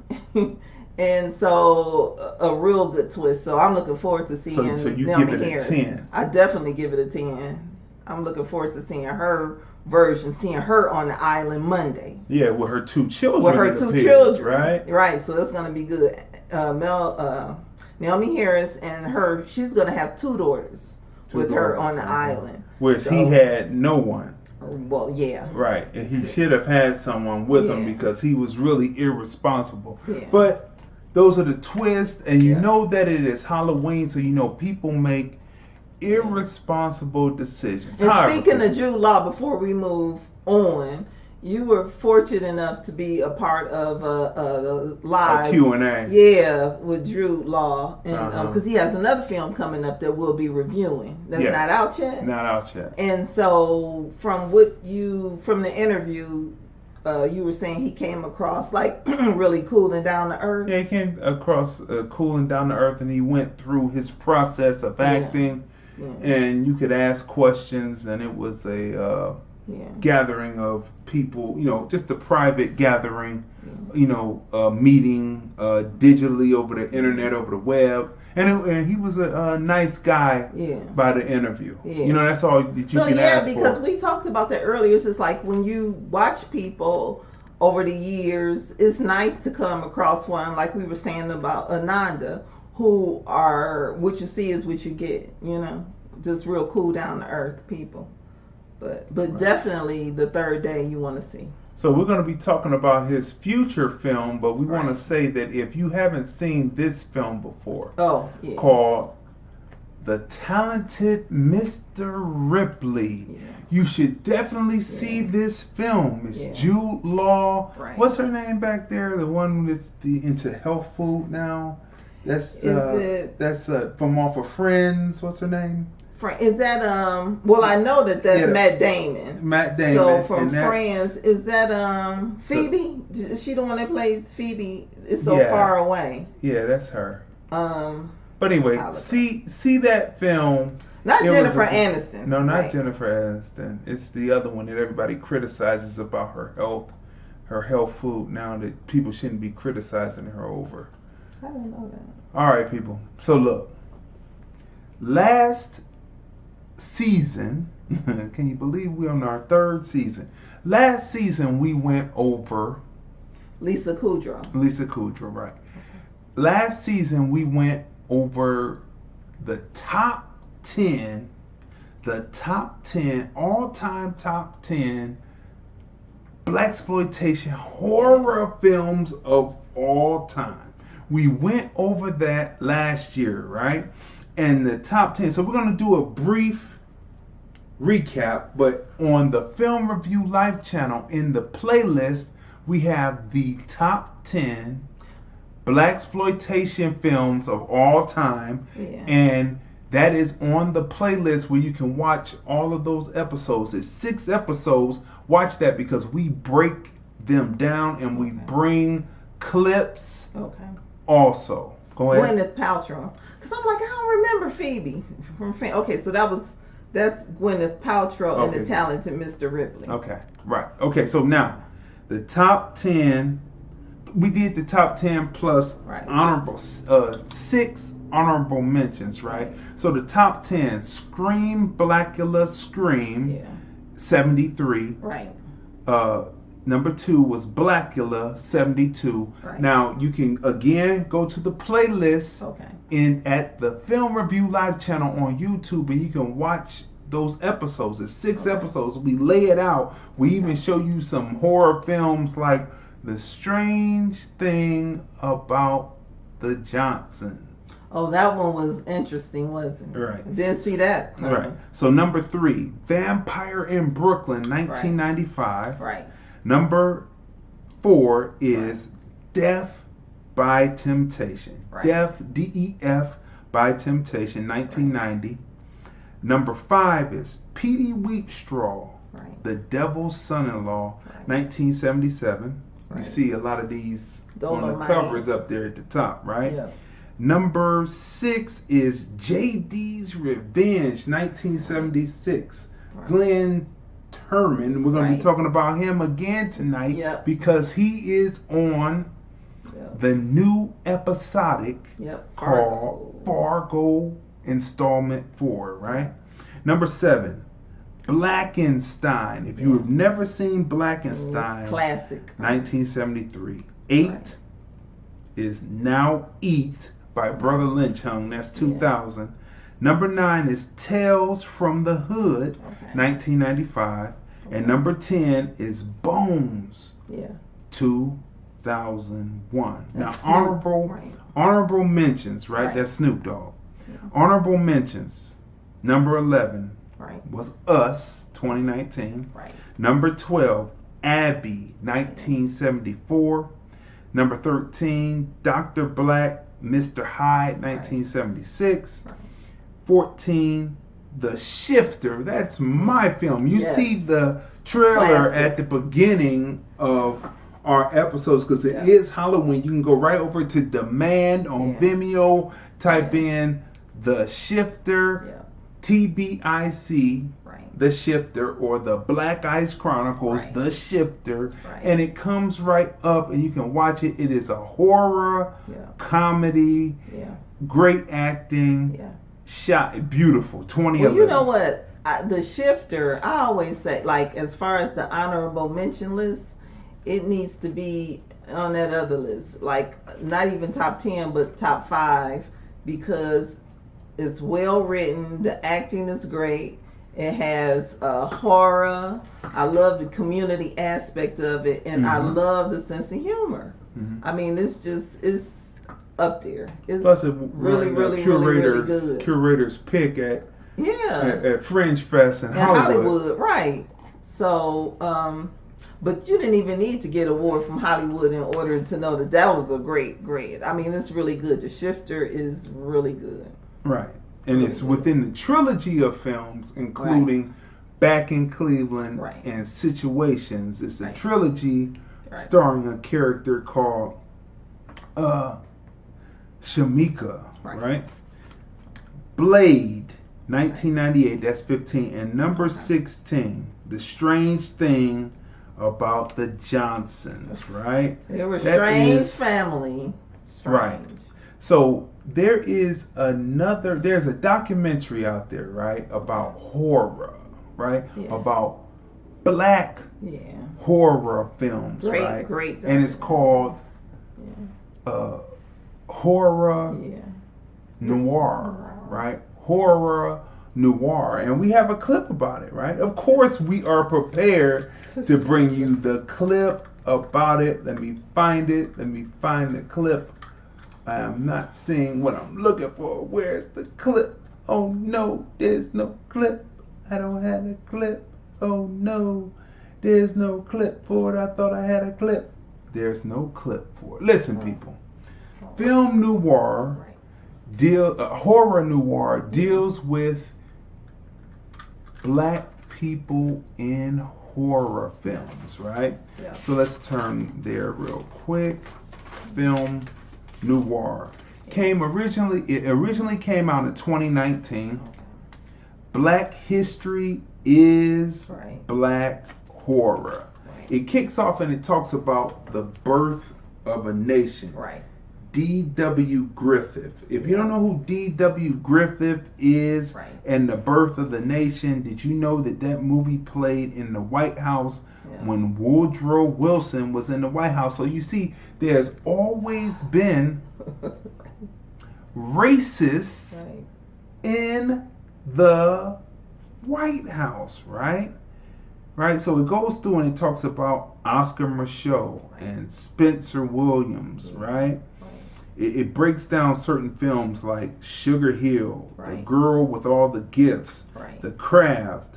And so a real good twist. So I'm looking forward to seeing So you Naomie give it Harris. a 10. I definitely give it a 10. I'm looking forward to seeing her version, seeing her on the island Monday. Yeah, with her two children. With her two children, right? Right. So that's gonna be good. Naomie Harris and her, she's gonna have two daughters with her on the island. Whereas he had no one. Well, yeah. Right, and he should have had someone with him because he was really irresponsible. But those are the twists, and you know that it is Halloween, so you know people make irresponsible decisions. And speaking of Jude Law, before we move on, you were fortunate enough to be a part of a live Q&A. Yeah, with Jude Law, and because he has another film coming up that we'll be reviewing. That's not out yet. Not out yet. And so, from the interview, you were saying he came across like really cool and down to earth. Yeah, he came across cool and down to earth, and he went through his process of acting. And you could ask questions, and it was a gathering of people, just a private gathering, meeting digitally over the internet, over the web. And he was a nice guy by the interview. That's all that you can ask for. Because we talked about that earlier. It's just like when you watch people over the years, it's nice to come across one, like we were saying about Ananda, who are, what you see is what you get, just real cool, down to earth people. But definitely the third day you want to see. So we're going to be talking about his future film, but we want to say that if you haven't seen this film before, called The Talented Mr. Ripley, you should definitely see this film. It's Jude Law. What's her name back there? The one that's into health food now. That's from off of Friends. What's her name? Is that well, I know that's Matt Damon. Matt Damon. So from Friends, is that Phoebe? Is she the one that plays Phoebe? It's so far away. Yeah, that's her. But anyway, see that film. Not Jennifer Aniston. No, not Jennifer Aniston. It's the other one that everybody criticizes about her health food now, that people shouldn't be criticizing her over. I don't know that. All right, people. So look, last season, can you believe we're on our third season? Last season we went over Lisa Kudrow, right? Last season we went over the top 10, all-time top 10 blaxploitation horror films of all time. We went over that last year, right? And the top 10. So we're going to do a brief recap, but on the Film Review Life channel, in the playlist, we have the top 10 blaxploitation films of all time, and that is on the playlist where you can watch all of those episodes. It's 6 episodes. Watch that because we break them down and we bring clips also. Go ahead. Gwyneth Paltrow. Because I'm like, I don't remember Phoebe from Okay, so that's Gwyneth Paltrow and the talented Mr. Ripley. Okay, right. Okay, so now the top 10. We did the top 10 plus honorable 6 honorable mentions, right? So the top 10: Scream, Blackula, Scream, 73. Right. Number 2 was Blackula, 72. Right. Now you can again go to the playlist at the Film Review Live channel on YouTube, and you can watch those episodes. It's 6 episodes. We lay it out. We even show you some horror films like The Strange Thing About the Johnson. Oh, that one was interesting, wasn't it? Right. Didn't see that. Right. So number 3, Vampire in Brooklyn, 1995. Right. Number 4 is Death by Temptation. Right. Death, D-E-F, by Temptation, 1990. Number 5 is Petey Wheatstraw, The Devil's Son-in-Law, 1977. You see a lot of these on the covers up there at the top, right? Yeah. Number 6 is J.D.'s Revenge, 1976. Glenn Turman. We're going to be talking about him again tonight because he is on the new episodic called Fargo Installment 4, right? Number 7, Blackenstein. If you have never seen Blackenstein, classic, 1973. 8 is Now Eat by Brother Lynch Hung. That's 2000. Number 9 is Tales from the Hood, 1995. And number 10 is Bones, 2001. Now, honorable mentions, right? That's Snoop Dogg. Honorable mentions. Number 11 was Us, 2019. Number 12, Abby, 1974. Number 13, Dr. Black, Mr. Hyde, 1976. 14, The Shifter. That's my film. You see the trailer at the beginning of our episodes because it is Halloween. You can go right over to Demand on Vimeo, type in The Shifter, TBIC, The Shifter, or the Black Ice Chronicles, The Shifter, and it comes right up and you can watch it. It is a horror, comedy, great acting, shot beautiful. 20 Well, you know what? The Shifter, I always say, like, as far as the honorable mention list, it needs to be on that other list. Like, not even top 10, but top 5, because it's well written, the acting is great, it has horror, I love the community aspect of it, and I love the sense of humor. I mean, it's up there. It's Plus it really good. Curator's pick at Fringe Fest in Hollywood. Right. So, but you didn't even need to get an award from Hollywood in order to know that was a great. I mean, it's really good. The Shifter is really good. Right. And it's within the trilogy of films, including Back in Cleveland and Situations. It's a trilogy starring a character called Shamika, right? Blade, 1998, that's 15. And number 16, The Strange Thing About the Johnsons, right? They were a strange family. Right. So there's a documentary out there, right, about horror, right? About black horror films, right? Great. And it's called Horror Noir, right? Horror Noir. And we have a clip about it, right? Of course, we are prepared to bring you the clip about it. Let me find it. Let me find the clip. I am not seeing what I'm looking for. Where's the clip? Oh no, there's no clip. I don't have a clip. Oh no, there's no clip for it. I thought I had a clip. There's no clip for it. Listen, people. Film noir, horror noir deals with black people in horror films, right? Yeah. So let's turn there real quick. Film noir. It originally came out in 2019. Black History is Black Horror. It kicks off and it talks about the birth of a nation. Right. D.W. Griffith. If you don't know who D.W. Griffith is and the birth of the nation, did you know that movie played in the White House when Woodrow Wilson was in the White House? So you see, there's always been racists in the White House, right? Right, so it goes through and it talks about Oscar Micheaux and Spencer Williams, right? It breaks down certain films like Sugar Hill, The Girl with All the Gifts, The Craft,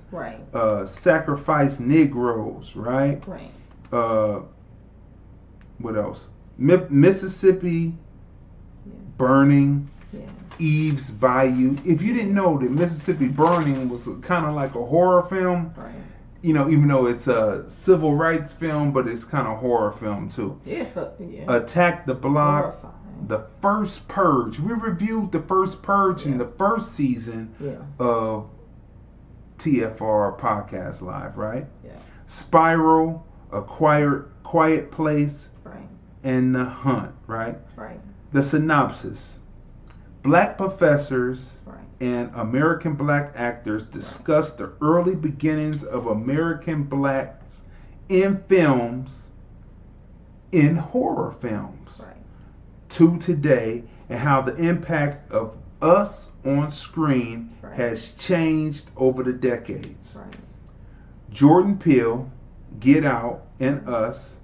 Sacrifice Negroes, right? What else? Mississippi Burning, Eve's Bayou. If you didn't know that Mississippi Burning was kind of like a horror film, you know, even though it's a civil rights film, but it's kind of horror film too. Attack the Block. The First Purge. We reviewed The First Purge in the first season of TFR Podcast Live, right? Spiral, A Quiet Place, and The Hunt, right? The synopsis. Black professors and American black actors discuss the early beginnings of American blacks in films, in horror films. To today, and how the impact of us on screen has changed over the decades. Jordan Peele, Get Out, and Us,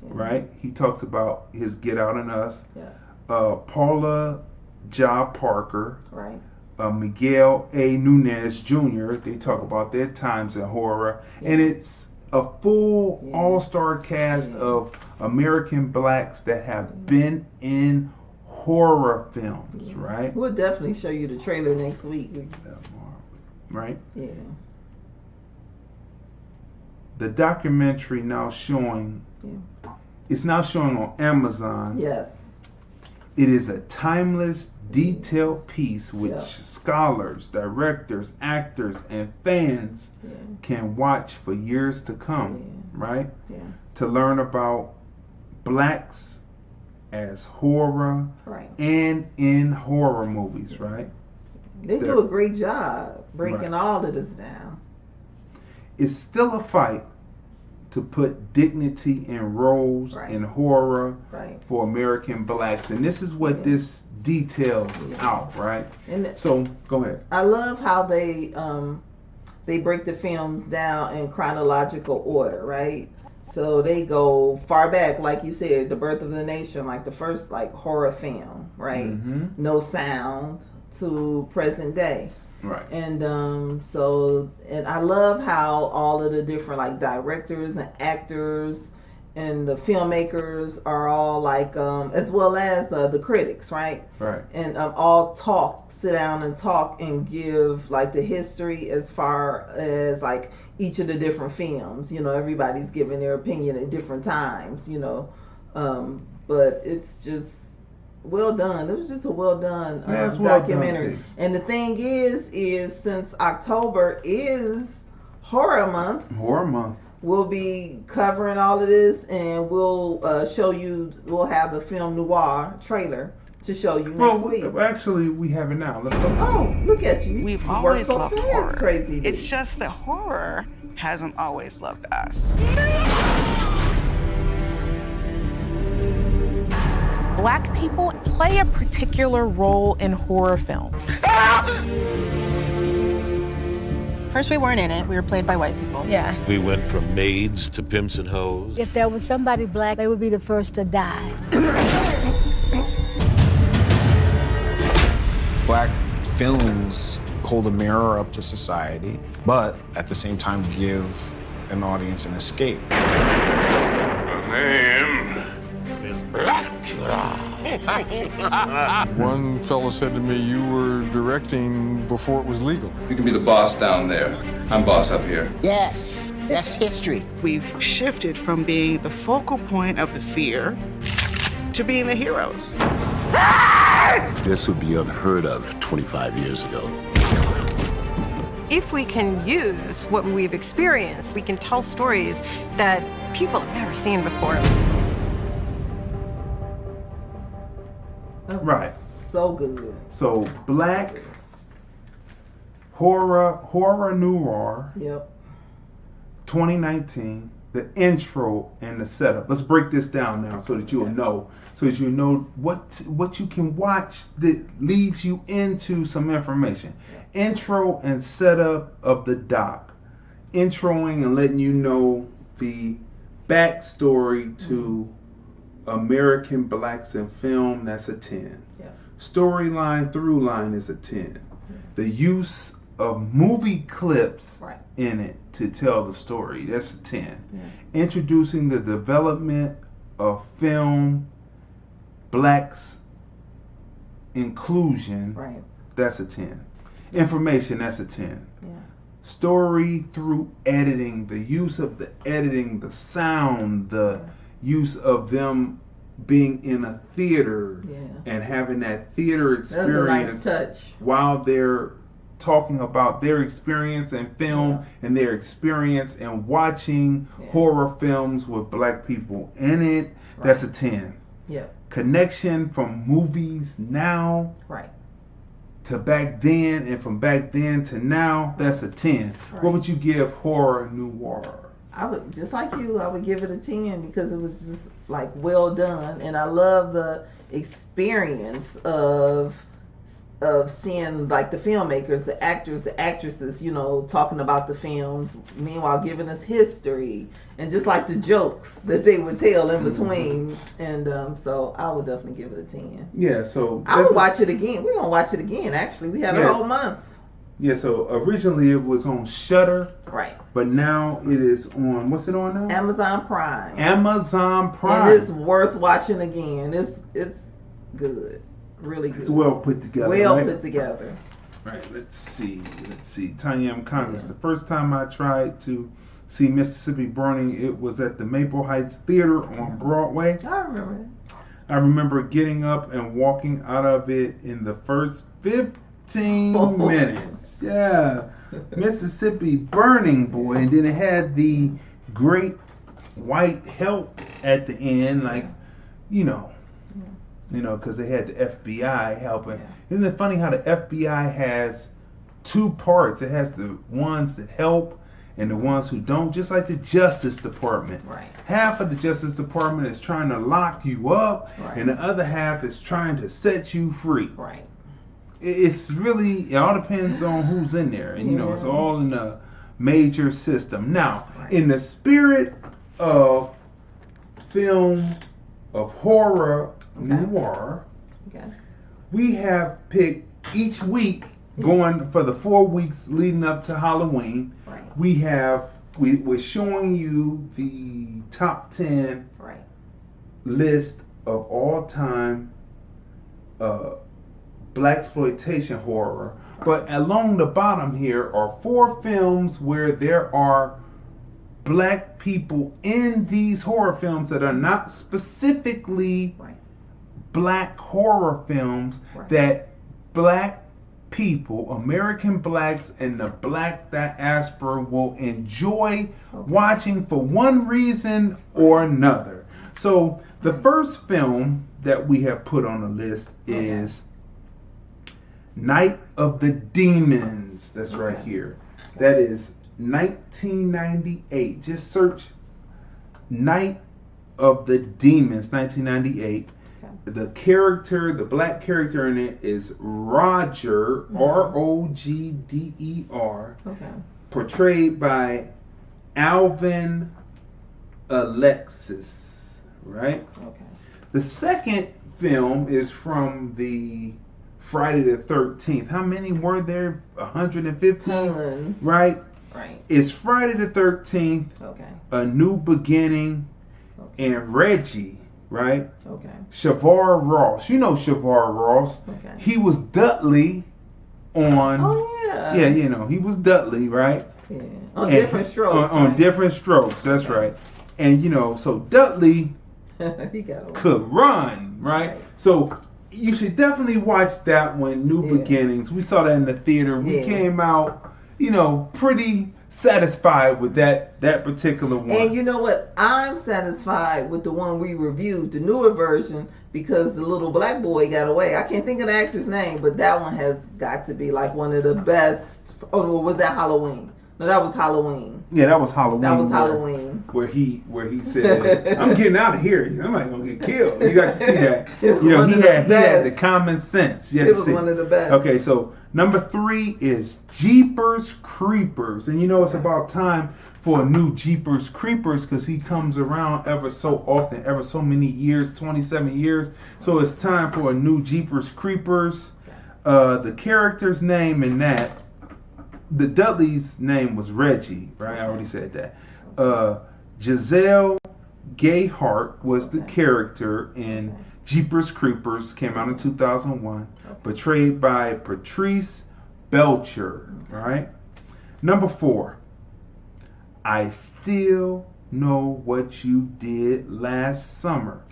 right? He talks about his Get Out and Us. Paula Ja Parker, Miguel A. Nunez Jr., they talk about their times in horror. And it's a full all-star cast of American blacks that have been in horror films, right? We'll definitely show you the trailer next week. Right? Yeah. The documentary now showing, it's now showing on Amazon. Yes. It is a timeless, detailed piece which scholars, directors, actors, and fans can watch for years to come, right? Yeah. To learn about blacks as horror and in horror movies, right? They do a great job breaking all of this down. It's still a fight to put dignity in roles in horror for American blacks. And this is what this details out, right? And so, go ahead. I love how they break the films down in chronological order, right? So they go far back, like you said, The Birth of the Nation, like the first like horror film, right? No sound, to present day. Right. And and I love how all of the different like directors and actors and the filmmakers are all like as well as the critics, right? Right. And all sit down and talk and give like the history as far as like each of the different films. You know, everybody's giving their opinion at different times, you know. But it's just well done. It was just a well done documentary. Well done. And the thing is since October is horror month, we'll be covering all of this, and we'll show you. We'll have the film Noir trailer to show you next week. Actually, we have it now. Let's go. Oh, look at you! We've You always work so loved fast, horror. Crazy. It's just that horror hasn't always loved us. Black people play a particular role in horror films. First, we weren't in it. We were played by white people. Yeah. We went from maids to pimps and hoes. If there was somebody black, they would be the first to die. Black films hold a mirror up to society, but at the same time give an audience an escape. My name is Blackula. One fellow said to me, you were directing before it was legal. You can be the boss down there. I'm boss up here. Yes, that's history. We've shifted from being the focal point of the fear to being the heroes. This would be unheard of 25 years ago. If we can use what we've experienced, we can tell stories that people have never seen before. Right. So good. So black horror noir. Yep. 2019. The intro and the setup. Let's break this down now so that you'll know. So that you know what you can watch that leads you into some information. Intro and setup of the doc. Introing and letting you know the backstory to American blacks in film, that's a 10. Yeah. Storyline, through line is a 10. The use of movie clips in it to tell the story, that's a 10. Yeah. Introducing the development of film, blacks inclusion, that's a 10. Information, that's a 10. Yeah. Story through editing, the use of the editing, the sound, the use of them being in a theater and having that theater experience while they're talking about their experience in film and their experience in watching horror films with black people in it. That's a 10. Yeah. Connection from movies now to back then, and from back then to now, that's a 10. What would you give horror noir? I would, just like you, I would give it a 10 because it was just like well done, and I love the experience of seeing like the filmmakers, the actors, the actresses, you know, talking about the films, meanwhile giving us history and just like the jokes that they would tell in between. And so I would definitely give it a 10. Yeah, so I would watch it again. We're gonna watch it again. Actually, we had a whole month. Yeah, so originally it was on Shudder. Right. But now it is on, what's it on now? Amazon Prime. Amazon Prime. And it's worth watching again. It's good. Really good. It's well put together. Well put together. Right, let's see. Tanya M. Congress. The first time I tried to see Mississippi Burning, it was at the Maple Heights Theater on Broadway. I remember that. I remember getting up and walking out of it in the first 15 minutes. Yeah. Mississippi Burning, boy. And then it had the great white help at the end, like, because they had the FBI helping. Isn't it funny how the FBI has two parts? It has the ones that help and the ones who don't, just like the Justice Department. Right. Half of the Justice Department is trying to lock you up, and the other half is trying to set you free. Right. It's really, it all depends on who's in there, and it's all in a major system. Now, in the spirit of film, of horror, noir, we have picked each week, going for the 4 weeks leading up to Halloween, we're showing you the top 10 list of all time blaxploitation horror. But along the bottom here are 4 films where there are black people in these horror films that are not specifically black horror films, that black people, American blacks and the black diaspora will enjoy watching for one reason or another. So the first film that we have put on the list is Night of the Demons. That's right here. That is 1998. Just search Night of the Demons, 1998. The character, the black character in it is Roger, Rogder, portrayed by Alvin Alexis, right? The second film is from the Friday the 13th. How many were there? 115, right? Right. It's Friday the 13th, A New Beginning, and Reggie, right? Shavar Ross. You know Shavar Ross. He was Dudley on... he was Dudley, right? Yeah. On Different Strokes. On Different Strokes, that's right. And, so Dudley could run, right? So you should definitely watch that one, New Beginnings. We saw that in the theater. We came out, pretty satisfied with that particular one. And you know what? I'm satisfied with the one we reviewed, the newer version, because the little black boy got away. I can't think of the actor's name, but that one has got to be like one of the best. Oh, was that Halloween? No, that was Halloween. Yeah, that was Halloween. That was Halloween. Where he said, "I'm getting out of here. I'm not gonna get killed." You got to see that. He had the common sense. It was one of the best. Okay, so number 3 is Jeepers Creepers, and it's about time for a new Jeepers Creepers because he comes around ever so often, ever so many years, 27 years. So it's time for a new Jeepers Creepers. The character's name in that. The Dudley's name was Reggie, right? I already said that. Giselle Gayhart was the character in Jeepers Creepers, came out in 2001, portrayed by Patrice Belcher, right? Number 4, I Still Know What You Did Last Summer,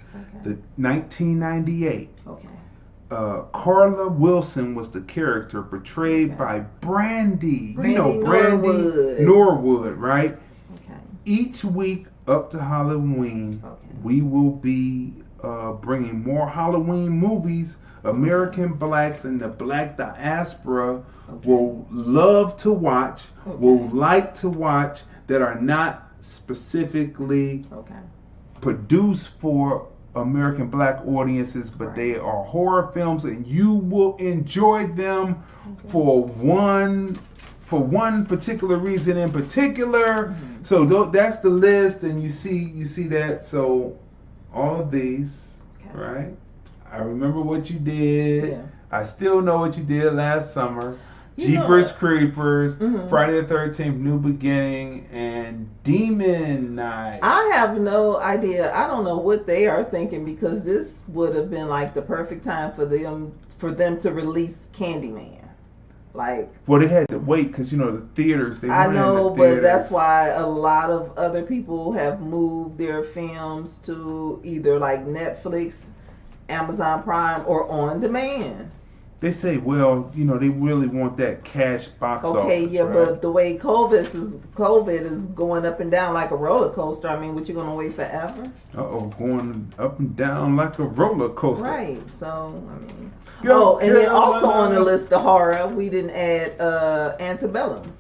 the 1998. Carla Wilson was the character portrayed by Brandy. Brandy Norwood, right? Each week up to Halloween, we will be bringing more Halloween movies. American blacks and the black diaspora will love to watch, will like to watch, that are not specifically produced for American black audiences, but they are horror films, and you will enjoy them for one particular reason in particular. So that's the list, and you see that. So all of these, right? I remember what you did. I still know what you did last summer. Jeepers Creepers, Friday the 13th, New Beginning, and Demon Night. I have no idea. I don't know what they are thinking, because this would have been like the perfect time for them to release Candyman. Well, they had to wait because the theaters. I know, but that's why a lot of other people have moved their films to either like Netflix Amazon Prime or on demand. They say, well, you know, they really want that cash box Okay, office, yeah, right? but the way COVID is going up and down like a roller coaster. I mean, what you gonna wait forever? Going up and down like a roller coaster. Right. So I mean, and then also on the list of horror, we didn't add Antebellum.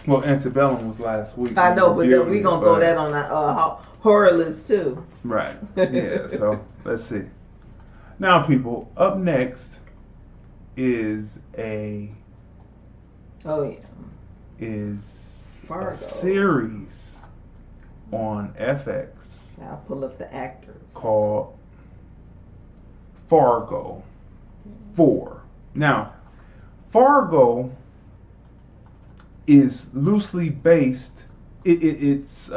Well, Antebellum was last week. I know, but then we gonna throw that on the horror list too. Right. Yeah. So let's see. Now, people, up next is Fargo. A series on FX. I'll pull up the actors. Called Fargo 4. Now, Fargo is loosely based. Its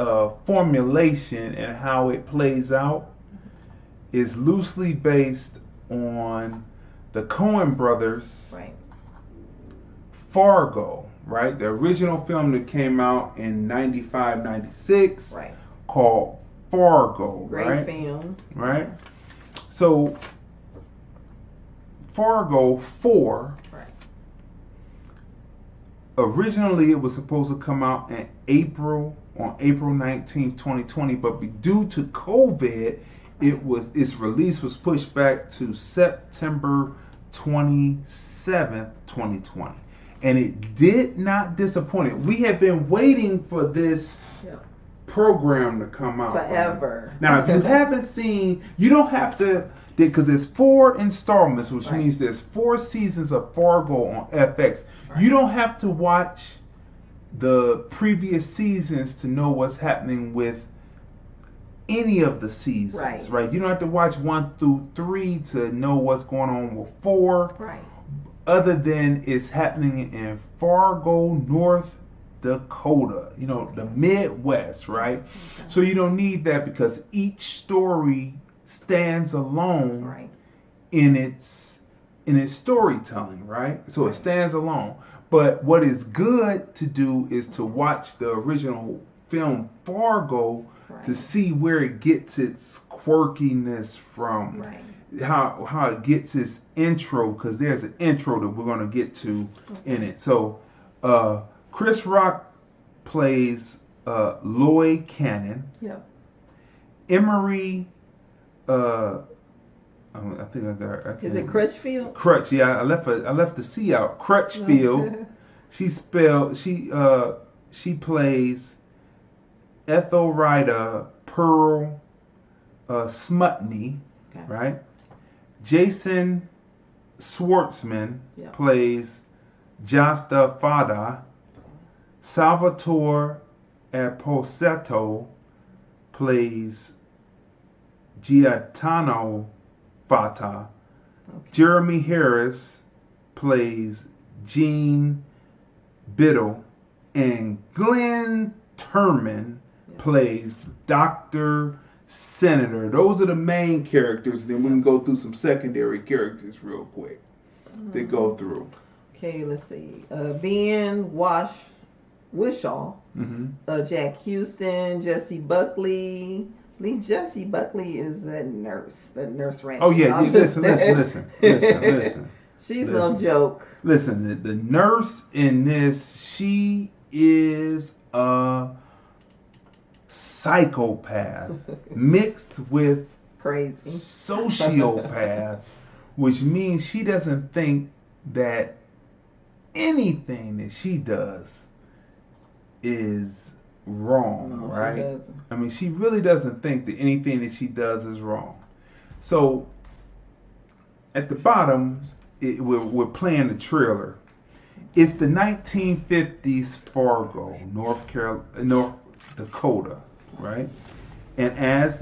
formulation and how it plays out is loosely based on the Coen brothers' Fargo, right? The original film that came out in 95, 96, called Fargo, Great film. Right? So, Fargo 4, originally it was supposed to come out on April 19th, 2020, but due to COVID, its release was pushed back to September 27th, 2020. And it did not disappoint. We have been waiting for this program to come out. Forever. Right? Now, if you haven't seen, you don't have to, because there's 4 installments, which means there's 4 seasons of Fargo on FX. You don't have to watch the previous seasons to know what's happening with any of the seasons, right? You don't have to watch 1 through 3 to know what's going on with 4. Right. Other than it's happening in Fargo, North Dakota, you know, the Midwest, right? Okay. So you don't need that because each story stands alone in its storytelling, right? So it stands alone. But what is good to do is to watch the original film Fargo to see where it gets its quirkiness from, how it gets its intro, because there's an intro that we're going to get to in it. So Chris Rock plays Lloyd Cannon. Yep. Emery, I think I got. Is it Crutchfield? Crutch, yeah. I left the C out. Crutchfield. She plays Ethelrida Pearl Smutney, right? Jason Schwartzman plays Jasta Fada. Salvatore Esposito plays Gaetano Fata. Jeremy Harris plays Gene Biddle, and Glenn Turman plays Dr. Senator. Those are the main characters. Then we can go through some secondary characters real quick to go through. Okay, let's see. Ben Whishaw, Jack Houston, Jesse Buckley. I believe Jesse Buckley is that nurse ran. Oh yeah, listen. She's no joke. Listen, the nurse in this, she is a psychopath mixed with crazy sociopath, which means she doesn't think that anything that she does is wrong, right? I mean, she really doesn't think that anything that she does is wrong. So at the bottom, we're playing the trailer. It's the 1950s Fargo, North Dakota, right? And as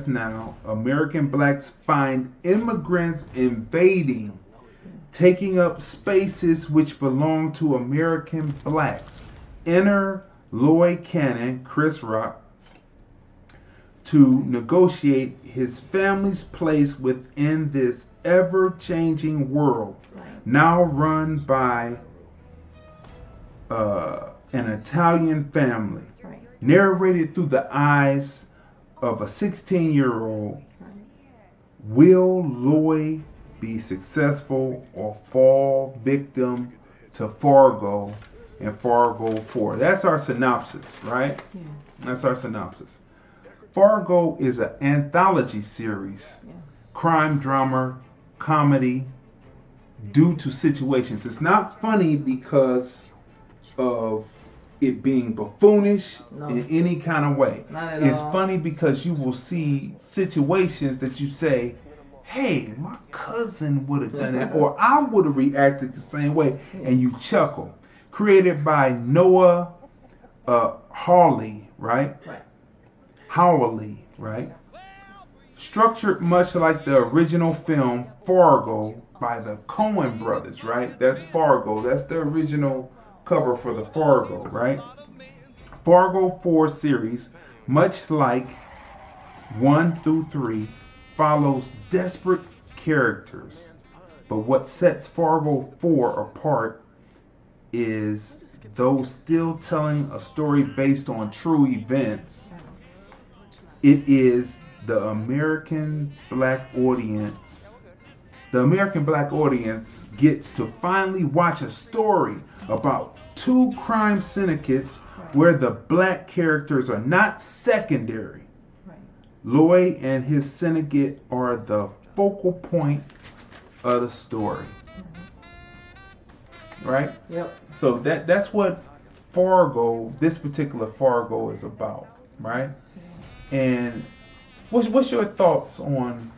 now, American blacks find immigrants invading, taking up spaces which belong to American blacks. Enter Lloyd Cannon, Chris Rock, to negotiate his family's place within this ever-changing world, now run by an Italian family, narrated through the eyes of a 16-year-old. Will Lloyd be successful or fall victim to Fargo and Fargo 4? That's our synopsis, right? Yeah. That's our synopsis. Fargo is an anthology series, crime drama, comedy, due to situations. It's not funny because of it being buffoonish in any kind of way. Not at It's all. funny because you will see situations that you say, hey, my cousin would have done that, or I would have reacted the same way, and you chuckle. Created by Noah Hawley, right? Howley, right? Structured much like the original film Fargo by the Coen brothers, right? That's Fargo. That's the original cover for the Fargo, right? Fargo 4 series, much like 1 through 3, follows desperate characters. But what sets Fargo 4 apart is though still telling a story based on true events, it is the American black audience. The American black audience gets to finally watch a story about two crime syndicates where the black characters are not secondary. Lloyd and his syndicate are the focal point of the story. Right? Yep. So that's what Fargo, this particular Fargo, is about, right? And what's your thoughts on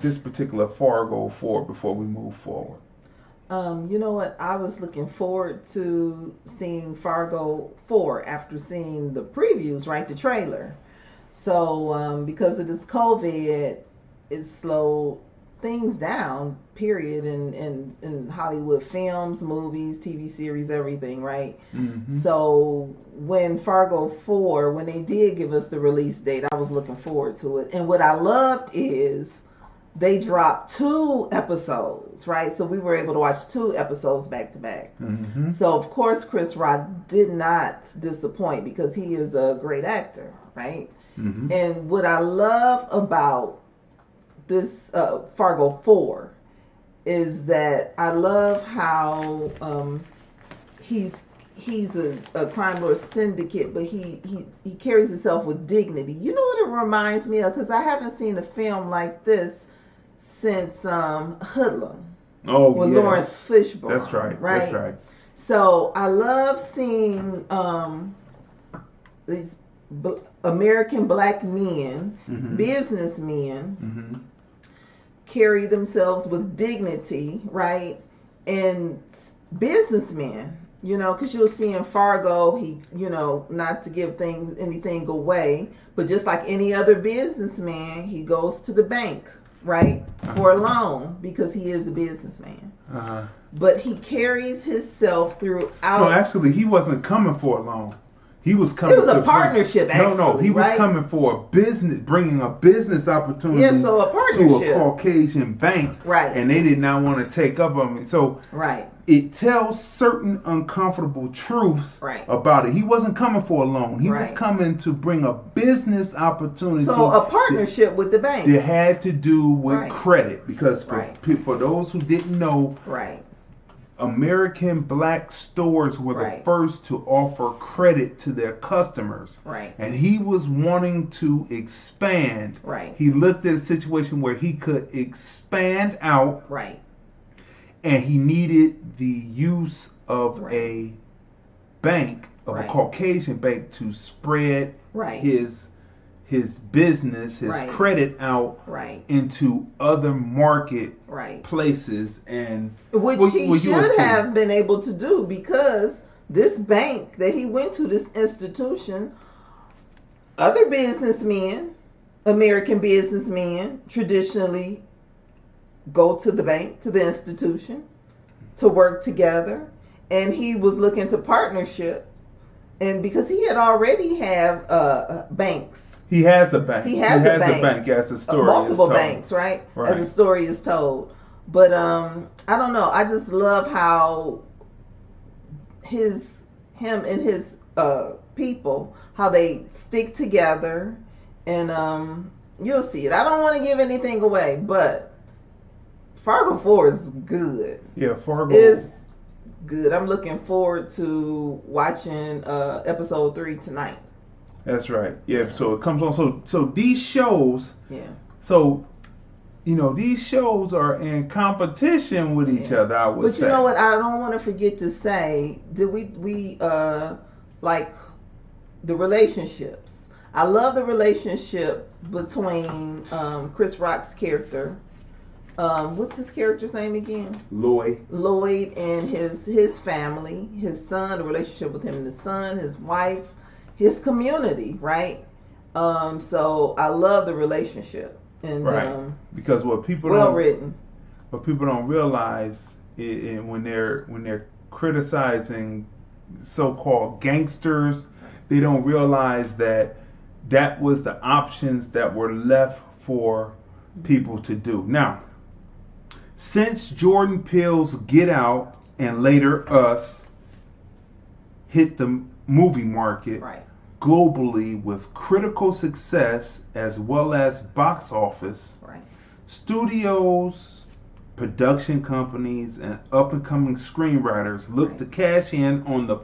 this particular Fargo 4 before we move forward? You know what? I was looking forward to seeing Fargo 4 after seeing the previews, right? The trailer. So because of this COVID, it slowed things down, period, in Hollywood films, movies, TV series, everything, right? Mm-hmm. So when Fargo 4, when they did give us the release date, I was looking forward to it. And what I loved is they dropped 2 episodes, right? So we were able to watch 2 episodes back to back. Mm-hmm. So of course Chris Rock did not disappoint because he is a great actor, right? Mm-hmm. And what I love about this Fargo 4 is that I love how he's a crime lord syndicate, but he carries himself with dignity. You know what it reminds me of? Because I haven't seen a film like this since Hoodlum. Oh, with yes. Lawrence Fishburne. That's right. Right. That's right. So I love seeing these American black men, mm-hmm. businessmen, mm-hmm. carry themselves with dignity, right? And businessmen, you know, because you'll see in Fargo, he, you know, not to give anything away, but just like any other businessman, he goes to the bank, right, for a loan because he is a businessman. Uh-huh. But he carries himself throughout. No, actually, he wasn't coming for a loan. He was coming. It was a partnership. Actually, he was coming for a business, bringing a business opportunity. Yeah, so a partnership to a Caucasian bank, right? And they did not want to take up on it. So, right, it tells certain uncomfortable truths, right, about it. He wasn't coming for a loan. He was coming to bring a business opportunity. So a partnership with the bank. It had to do with credit because for those who didn't know, right. American black stores were the first to offer credit to their customers. Right. And he was wanting to expand. Right. He looked at a situation where he could expand out. Right. And he needed the use of a bank, of a Caucasian bank, to spread his business, his credit out into other market places, and which he should have been able to do because this bank that he went to, this institution, other businessmen, American businessmen, traditionally go to the bank, to the institution, to work together, and he was looking to partnership, and because he had already have banks. He has a bank. He has a bank as the story multiple is told. banks, right? As the story is told. But I don't know. I just love how him and his people, how they stick together, and you'll see it. I don't want to give anything away, but Fargo 4 is good. Yeah, Fargo is good. I'm looking forward to watching episode 3 tonight. That's right. Yeah, so it comes on. So these shows. Yeah. So, these shows are in competition with each other, I would say. But you know what? I don't want to forget to say, did we like the relationships? I love the relationship between Chris Rock's character. What's his character's name again? Lloyd and his family, his son, the relationship with him and his son, his wife, his community, right? So I love the relationship, and right, because what people don't realize when they're criticizing so-called gangsters, they don't realize that was the options that were left for people to do. Now, since Jordan Peele's Get Out and later Us hit the movie market globally with critical success as well as box office, studios, production companies, and up-and-coming screenwriters look to cash in on the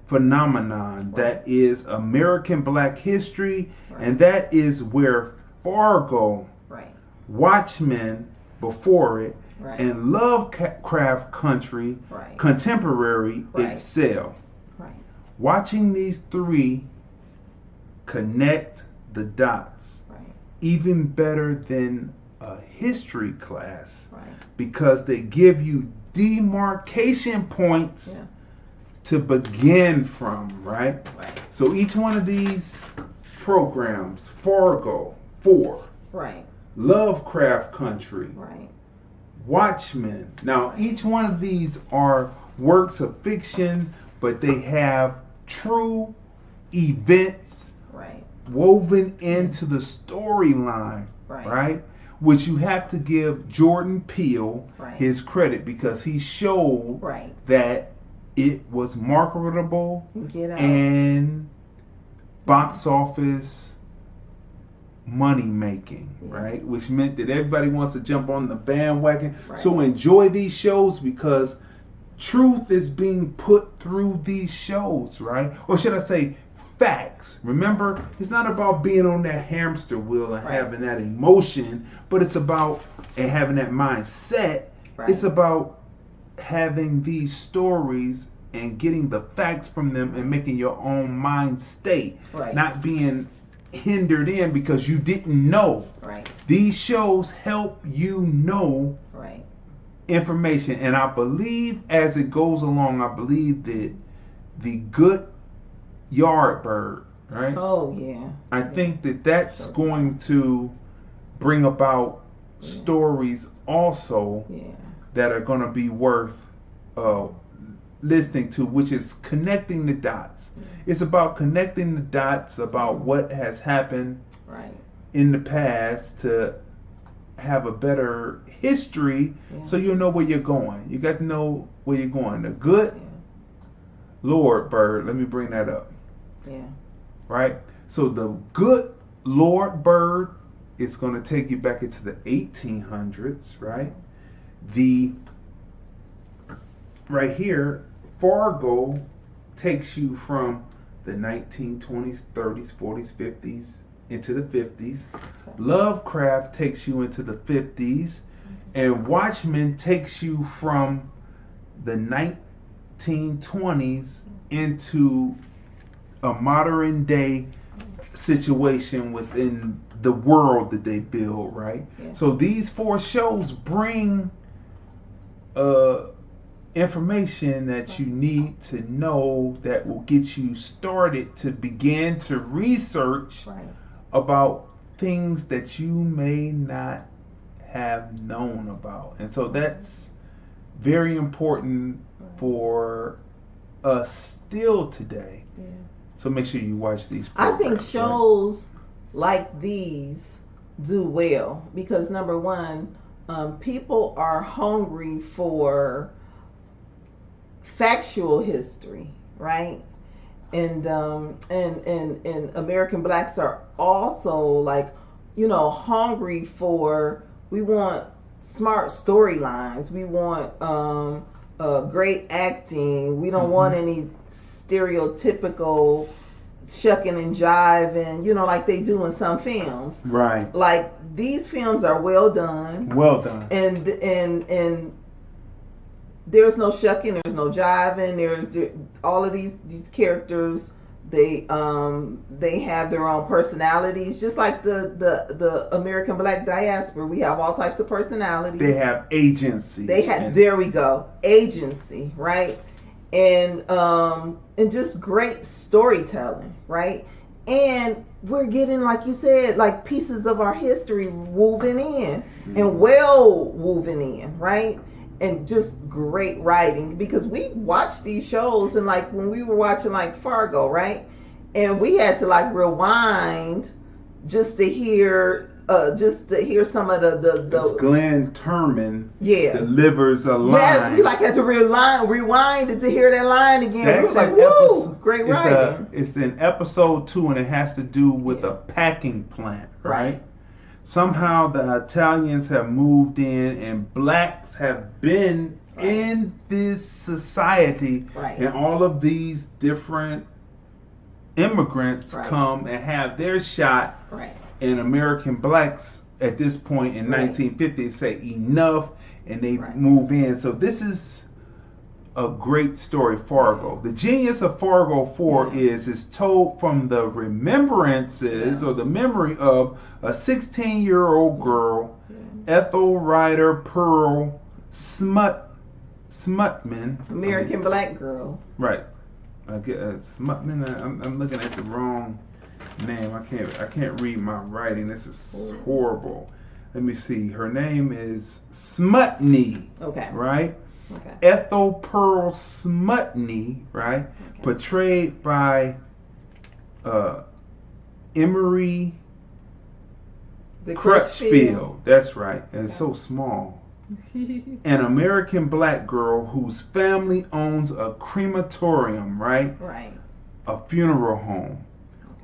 phenomenon that is American Black history, and that is where Fargo, Watchmen before it, and Lovecraft Country contemporary excel. Watching these three connect the dots even better than a history class because they give you demarcation points to begin from, right? So each one of these programs, Fargo 4, Lovecraft Country, Watchmen. Now, each one of these are works of fiction, but they have true events woven into the storyline, right? Which you have to give Jordan Peele his credit because he showed that it was marketable and box office money making, right? Which meant that everybody wants to jump on the bandwagon. So enjoy these shows because truth is being put through these shows, right? Or should I say facts? Remember, it's not about being on that hamster wheel and having that emotion, but it's about and having that mindset. It's about having these stories and getting the facts from them and making your own mind state, not being hindered in because you didn't know. These shows help you know information, and I believe as it goes along, I believe that the good Yardbird, right? Oh yeah. I think that's going to bring about stories also that are going to be worth listening to, which is connecting the dots. It's about connecting the dots about what has happened in the past to have a better history so you'll know where you're going. You got to know where you're going. The good Lord Bird, let me bring that up. Right? So the good Lord Bird is going to take you back into the 1800s, right? Right here, Fargo takes you from the 1920s, 30s, 40s, 50s into the 50s. Lovecraft takes you into the 50s. And Watchmen takes you from the 1920s into a modern day situation within the world that they build, right? So these 4 shows bring information that you need to know that will get you started to begin to research about things that you may not have known about. And so that's very important for us still today. So make sure you watch these programs. I think shows like these do well because number one, people are hungry for factual history, right? and American blacks are also like, you know, hungry for. We want smart storylines. We want great acting. We don't want any stereotypical shucking and jiving, you know, like they do in some films. Right. Like these films are well done. Well done. And there's no shucking, there's no jiving. There's all of these characters. They have their own personalities, just like the American black diaspora. We have all types of personalities. They have agency. There we go, agency, right? And just great storytelling, right? And we're getting, like you said, like pieces of our history woven in, and well woven in, right? And just great writing, because we watched these shows, and like when we were watching like Fargo, right? And we had to like rewind just to hear some of the Glenn Turman delivers a line. Yes, we like had to rewind it to hear that line again. That's we was like, woo, great writing. It's in episode 2, and it has to do with a packing plant, right? Somehow the Italians have moved in, and blacks have been in this society, and all of these different immigrants come and have their shot. And American blacks at this point in 1950 say enough, and they move in. So this is a great story, Fargo. The genius of Fargo 4 is told from the remembrances or the memory of a 16-year-old girl, Ethel Ryder Pearl Smutman. American black girl. Right. I get Smutman. I'm looking at the wrong name. I can't read my writing. This is horrible. Let me see. Her name is Smutney. Okay. Right? Okay. Ethel Pearl Smutney, right? Okay. Portrayed by Emery Crutchfield. That's right. And it's so small. An American black girl whose family owns a crematorium, right? Right. A funeral home.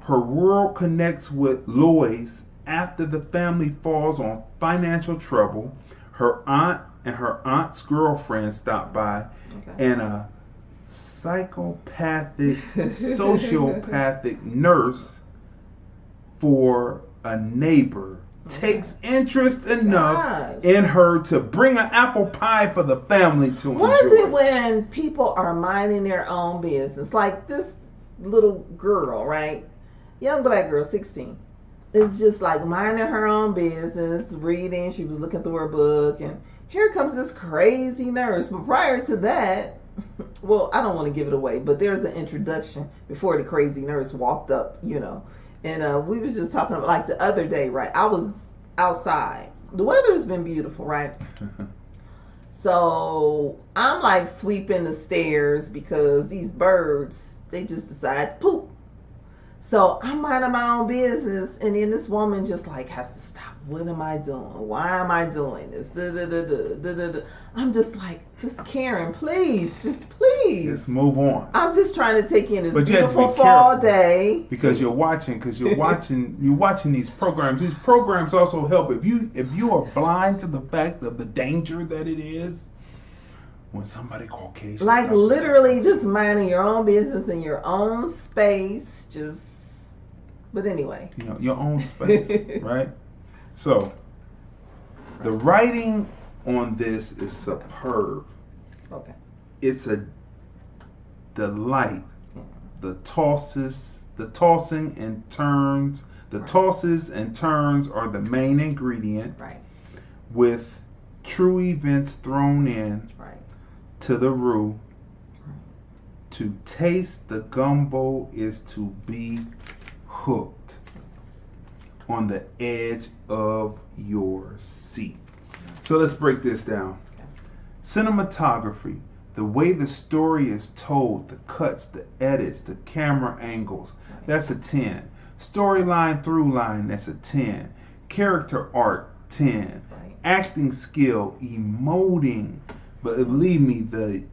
Her world connects with Lois after the family falls on financial trouble. Her aunt and her aunt's girlfriend stop by, and a psychopathic, sociopathic nurse for a neighbor takes interest enough in her to bring an apple pie for the family to enjoy. What is it when people are minding their own business? Like this little girl, right? Young black girl, 16. Is just like minding her own business, reading. She was looking through her book, and here comes this crazy nurse. But prior to that, well, I don't want to give it away, but there's an introduction before the crazy nurse walked up, you know. And we was just talking about like the other day, right? I was outside. The weather has been beautiful, right? So I'm like sweeping the stairs because these birds, they just decide poop. So I'm minding my own business, and then this woman just like has to stop. What am I doing? Why am I doing this? I'm just like, just Karen, please, just please. Just move on. I'm just trying to take in this beautiful fall day. Because you're watching these programs. These programs also help if you are blind to the fact of the danger that it is when somebody Caucasian. Like literally just minding your own business in your own space, just. But anyway. You know, your own space, right? So, the writing on this is superb. Okay. It's a delight. The tossing and turns. The tosses and turns are the main ingredient. Right. With true events thrown in. Right. To the roux. To taste the gumbo is to be hooked on the edge of your seat. So let's break this down. Cinematography, the way the story is told, the cuts, the edits, the camera angles, that's a 10. Storyline through line, that's a 10. Character arc, 10. Acting skill, emoting, but believe me, the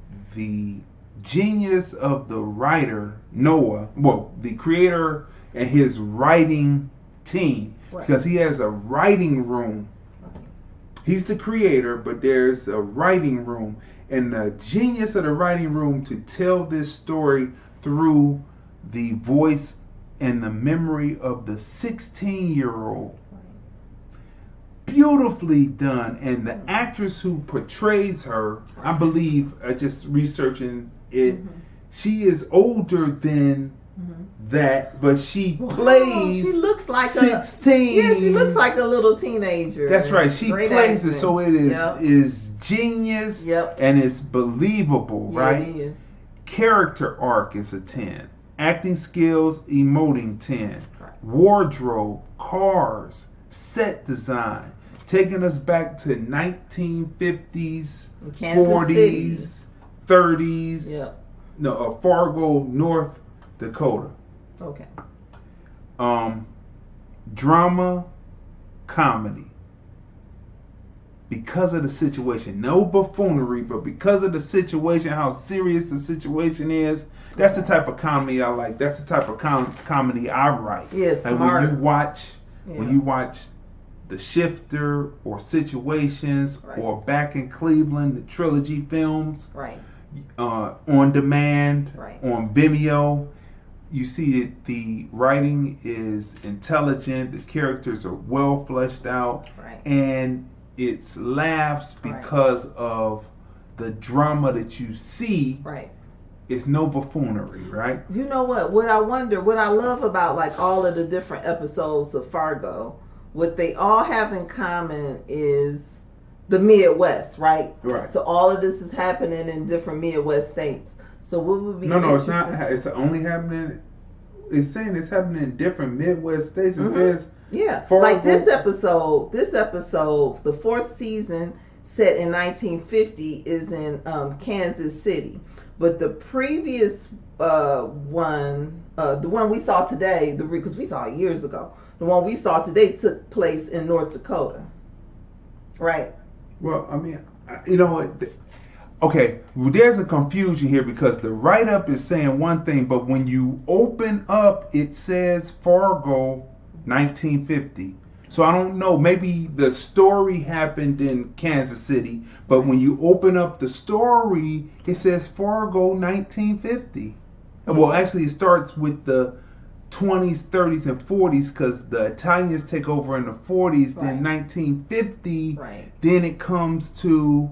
genius of the writer, Noah, well, the creator and his writing team, because he has a writing room. He's the creator, but there's a writing room. And the genius of the writing room to tell this story through the voice and the memory of the 16-year-old. Beautifully done. And the actress who portrays her, I believe, just researching it, she is older than that, but she plays she looks like 16. She looks like a little teenager. That's right. She Great plays accent. it so it is genius and it's believable, right? It is. Character arc is a 10. Acting skills, emoting 10. Wardrobe, cars, set design, taking us back to 1950s, Kansas 40s, City. 30s. No, Fargo, North Dakota. Okay. Drama, comedy. Because of the situation, no buffoonery, but because of the situation, how serious the situation is, that's the type of comedy I like. That's the type of comedy I write. Yes, like smart. when you watch The Shifter or Situations or Back in Cleveland, the trilogy films, on demand, on Vimeo, you see that the writing is intelligent, the characters are well fleshed out, and it's laughs because of the drama that you see. It's no buffoonery, right? You know what? What I love about like all of the different episodes of Fargo, what they all have in common is the Midwest, right? Right. So all of this is happening in different Midwest states. So what would be No, it's not. It's only happening. It's saying it's happening in different Midwest states. It says Fargo. Like this episode, the fourth season set in 1950 is in Kansas City. But the previous one, the one we saw today, because we saw it years ago, the one we saw today took place in North Dakota. Right. Well, I mean, you know what? Okay, well, there's a confusion here because the write-up is saying one thing, but when you open up, it says Fargo 1950. So I don't know, maybe the story happened in Kansas City, but when you open up the story, it says Fargo 1950. Well, actually, it starts with the 20s, 30s, and 40s because the Italians take over in the 40s, then 1950, then it comes to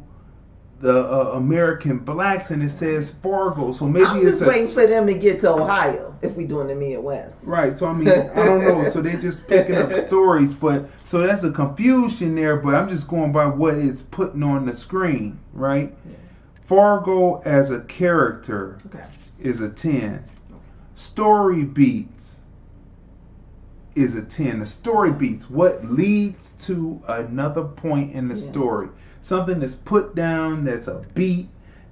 the American blacks and it says Fargo. So maybe I'm just waiting for them to get to Ohio if we doing the Midwest. Right. So I mean, I don't know. So they're just picking up stories, but so that's a confusion there. But I'm just going by what it's putting on the screen, right? Yeah. Fargo as a character is a 10. Story beats is a 10. The story beats what leads to another point in the story. Something that's put down, that's a beat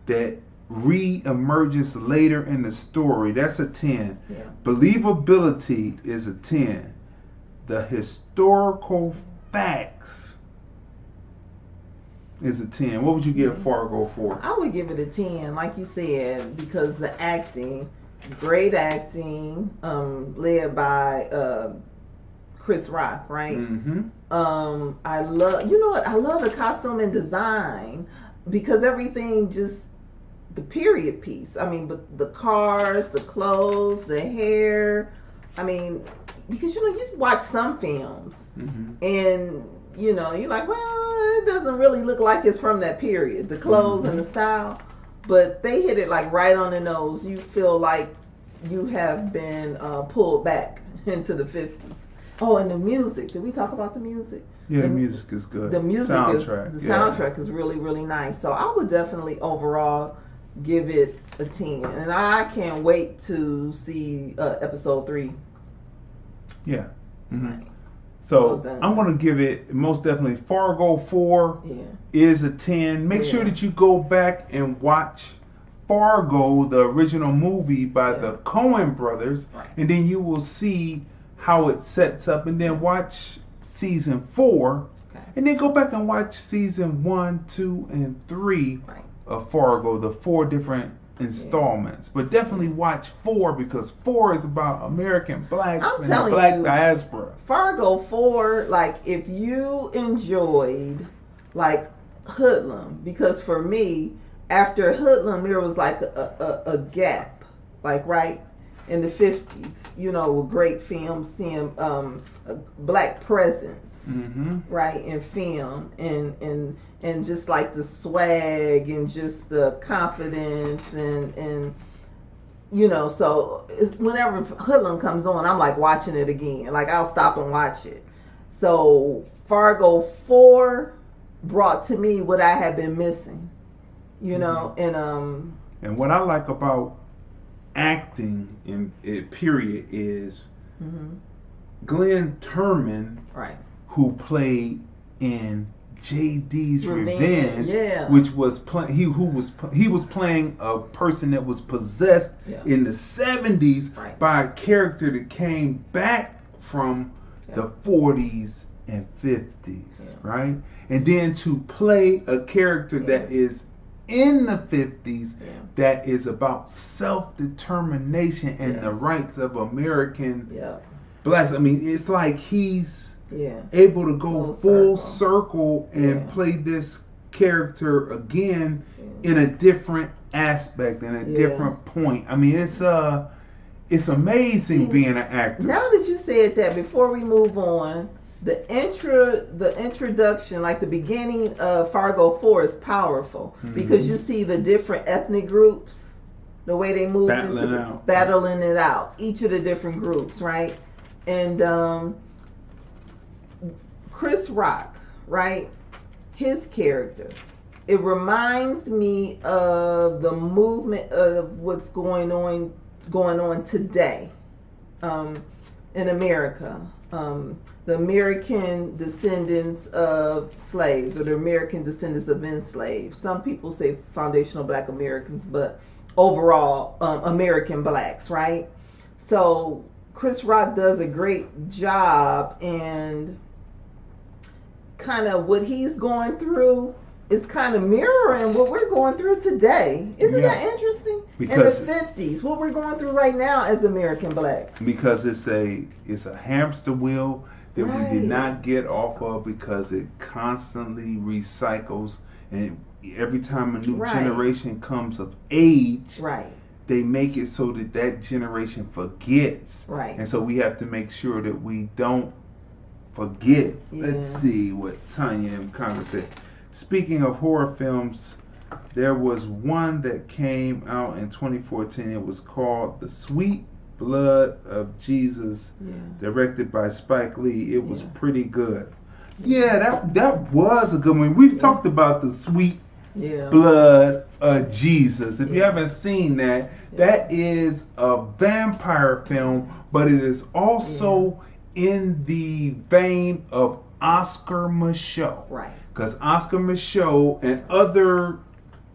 that re-emerges later in the story. That's a 10. Yeah. Believability is a 10. The historical facts is a 10. What would you give Fargo for? I would give it a 10, like you said, because the acting, great acting, led by Chris Rock, right? I love, you know what? I love the costume and design because everything just the period piece. I mean, but the cars, the clothes, the hair. I mean, because you watch some films and you're like, well, it doesn't really look like it's from that period. The clothes and the style, but they hit it like right on the nose. You feel like you have been pulled back into the 50s. Oh, and the music. Did we talk about the music? Yeah, the music is good. The music soundtrack is really, really nice. So I would definitely overall give it a 10. And I can't wait to see episode 3. Yeah. So well I'm going to give it most definitely Fargo 4 is a 10. Make sure that you go back and watch Fargo, the original movie by the Coen brothers, and then you will see how it sets up, and then watch season 4, and then go back and watch season 1, 2, and 3 of Fargo, the 4 different installments, but definitely watch 4 because 4 is about American blacks I'm and the telling black you, diaspora. Fargo 4, like if you enjoyed like Hoodlum, because for me, after Hoodlum, there was like a gap, like right in the 50s, you know, great films, seeing black presence, right, in film, and just like the swag and just the confidence and you know, so whenever Hoodlum comes on, I'm like watching it again. Like I'll stop and watch it. So Fargo 4 brought to me what I had been missing, you know, and what I like about acting in it period is Glenn Turman, right, who played in JD's Revenge, yeah, which was he was playing a person that was possessed in the 70s by a character that came back from the 40s and 50s, right? And then to play a character that is in the 50s that is about self-determination and the rights of American blacks. I mean, it's like he's able to go full circle and play this character again in a different aspect and a different point. I mean, it's amazing being an actor. Now that you said that, before we move on, the introduction, like the beginning of Fargo 4 is powerful because you see the different ethnic groups, the way they move battling it out, each of the different groups, right? And Chris Rock, right? His character, it reminds me of the movement of what's going on today in America. The American descendants of slaves, or the American descendants of enslaved. Some people say foundational black Americans, but overall American blacks, right? So Chris Rock does a great job, and kind of what he's going through is kind of mirroring what we're going through today. Isn't that interesting? Because in the 50s, what we're going through right now as American blacks. Because it's a hamster wheel that we did not get off of, because it constantly recycles, and every time a new generation comes of age, they make it so that generation forgets. And so we have to make sure that we don't forget. Let's see what Tanya and Congress said. Speaking of horror films, there was one that came out in 2014. It was called The Sweet Blood of Jesus, directed by Spike Lee. It was pretty good. Yeah, that was a good one. We've talked about The Sweet Blood of Jesus. If you haven't seen that, that is a vampire film, but it is also in the vein of Oscar Micheaux. Because Oscar Micheaux and other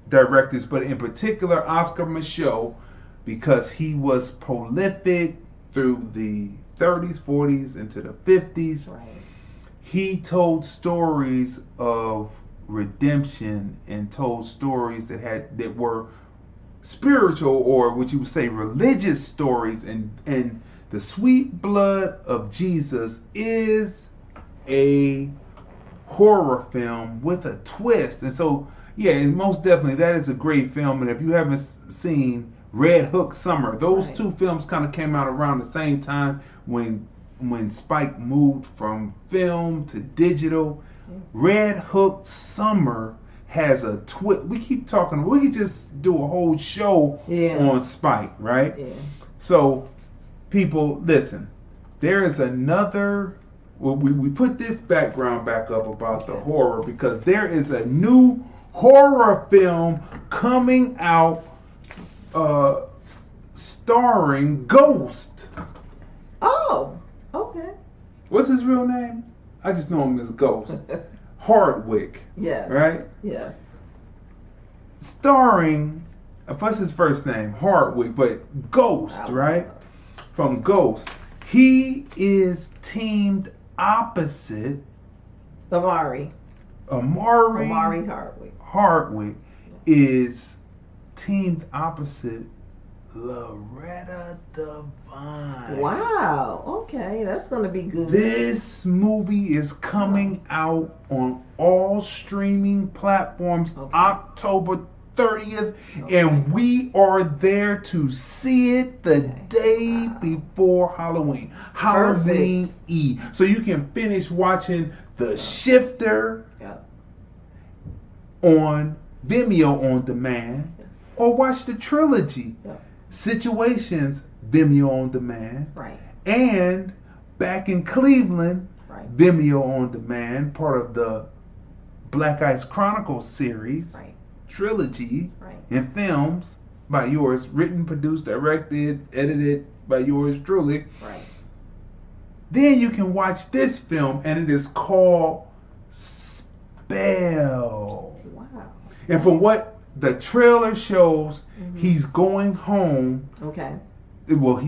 directors, but in particular Oscar Micheaux, because he was prolific through the 30s, 40s, into the 50s. He told stories of redemption and told stories that were spiritual, or what you would say religious stories, and The Sweet Blood of Jesus is a horror film with a twist. And so most definitely that is a great film. And if you haven't seen Red Hook Summer, those two films kind of came out around the same time when Spike moved from film to digital. Red Hook Summer has a twist. We keep talking, we could just do a whole show on Spike, right? So people, listen, there is another, we put this background back up about the horror, because there is a new horror film coming out starring Ghost. Oh, okay. What's his real name? I just know him as Ghost. Hardwick. Yes. Right? Yes. Starring, what's his first name? Hardwick, but Ghost, right? From Ghost. He is teamed opposite Amari Hardwick is teamed opposite Loretta Devine. Wow. Okay, that's gonna be good. This movie is coming out on all streaming platforms October 30th, and we are there to see it the day before Halloween. Halloween Eve. So you can finish watching The Shifter on Vimeo on demand, or watch the trilogy Situations Vimeo on demand, and Back in Cleveland Vimeo on demand, part of the Black Ice Chronicles series trilogy and films by yours, written, produced, directed, edited by yours truly. Then you can watch this film, and it is called Spell. Wow. And from what the trailer shows, he's going home. Okay. Well,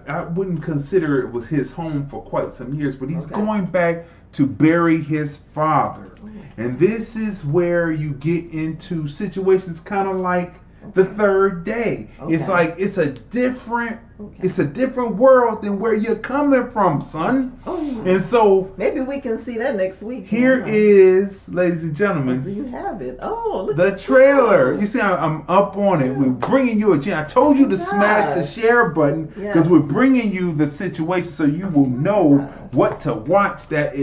I wouldn't consider it was his home for quite some years, but he's going back to bury his father. And this is where you get into situations kind of like The Third Day. It's like it's a different world than where you're coming from, son. And so maybe we can see that next week. Here is, ladies and gentlemen. Do you have it? Oh, look the trailer. You see, I'm up on it. We're bringing you a chance. I told you to smash the share button because we're bringing you the situation so you will know what to watch that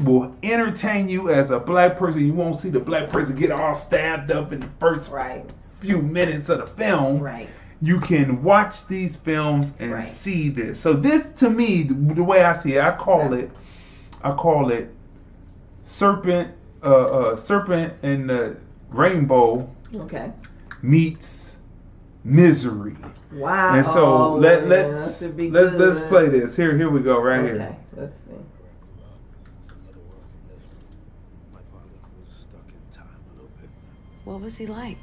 will entertain you as a black person. You won't see the black person get all stabbed up in the first few minutes of the film. You can watch these films and see this. So this, to me, the way I see it, I call it Serpent and the Rainbow meets Misery. Wow. And so let's play this. Here we go, right here. Okay, let's see. What was he like?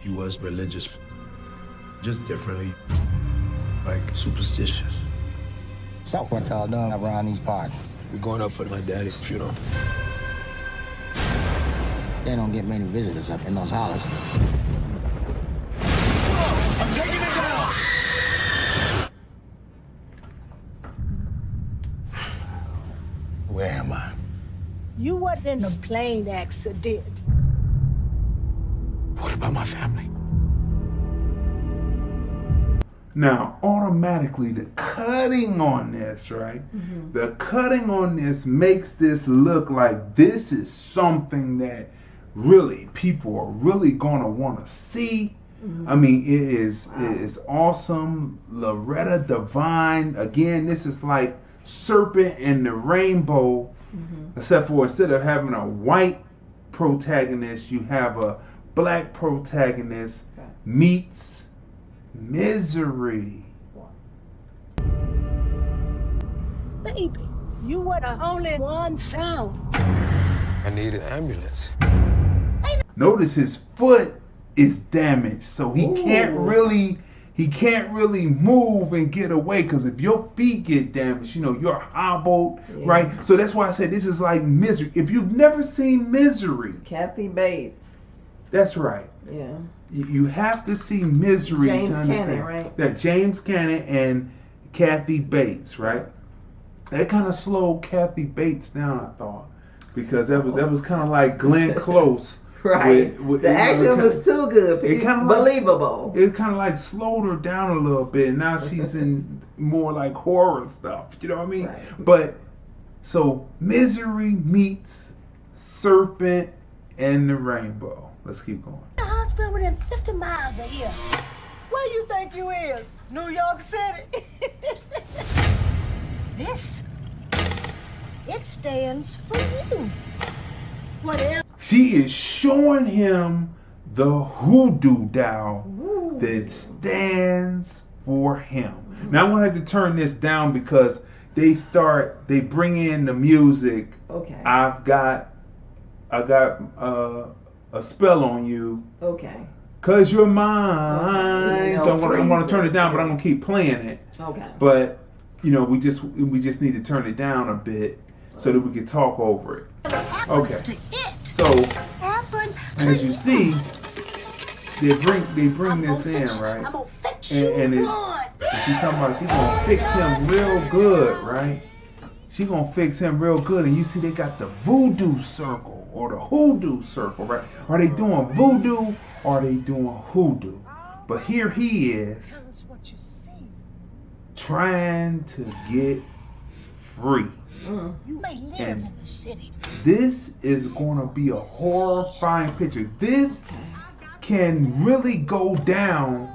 He was religious, just differently, like superstitious. So what y'all doing around these parts? We're going up for my daddy's funeral. They don't get many visitors up in those hollers. I'm taking it down! Where am I? You was in a plane accident. What about my family? Now, automatically, the cutting on this, the cutting on this makes this look like this is something that really people are really going to want to see. I mean, it is awesome. Loretta Devine, again, this is like Serpent and the Rainbow, except for instead of having a white protagonist, you have a black protagonist meets Misery. Baby, you were the only one found. I need an ambulance. Notice his foot is damaged, so he can't really move and get away, because if your feet get damaged, you're hobbled, right? So that's why I said this is like Misery. If you've never seen Misery, Kathy Bates. That's right. Yeah. You have to see Misery James to understand. Cannon, right? That James Cannon and Kathy Bates, right? That kind of slowed Kathy Bates down, I thought, because that was kind of like Glenn Close. Right. The acting was too good. It kind of believable. It kind of like slowed her down a little bit. And now she's in more like horror stuff. You know what I mean? Right. But so Misery meets Serpent and the Rainbow. Let's keep going. The hospital within 50 miles of here. Where you think you is? New York City? This, it stands for you. Whatever. She is showing him the hoodoo doll that stands for him. Now I'm gonna have to turn this down because they bring in the music. Okay. I got a spell on you. Okay. Cause you're mine. Okay. So I'm gonna turn it down, but I'm gonna keep playing it. Okay. But we just need to turn it down a bit so that we can talk over it. Okay. So as you see, they bring this in, right? I'm gonna fix And she's talking about she's gonna fix him real good, right? She gonna fix him real good, and you see they got the voodoo circle or the hoodoo circle, right? Are they doing voodoo or are they doing hoodoo? But here he is trying to get free. You may live And in the city. this is gonna be a horrifying picture. This can really go down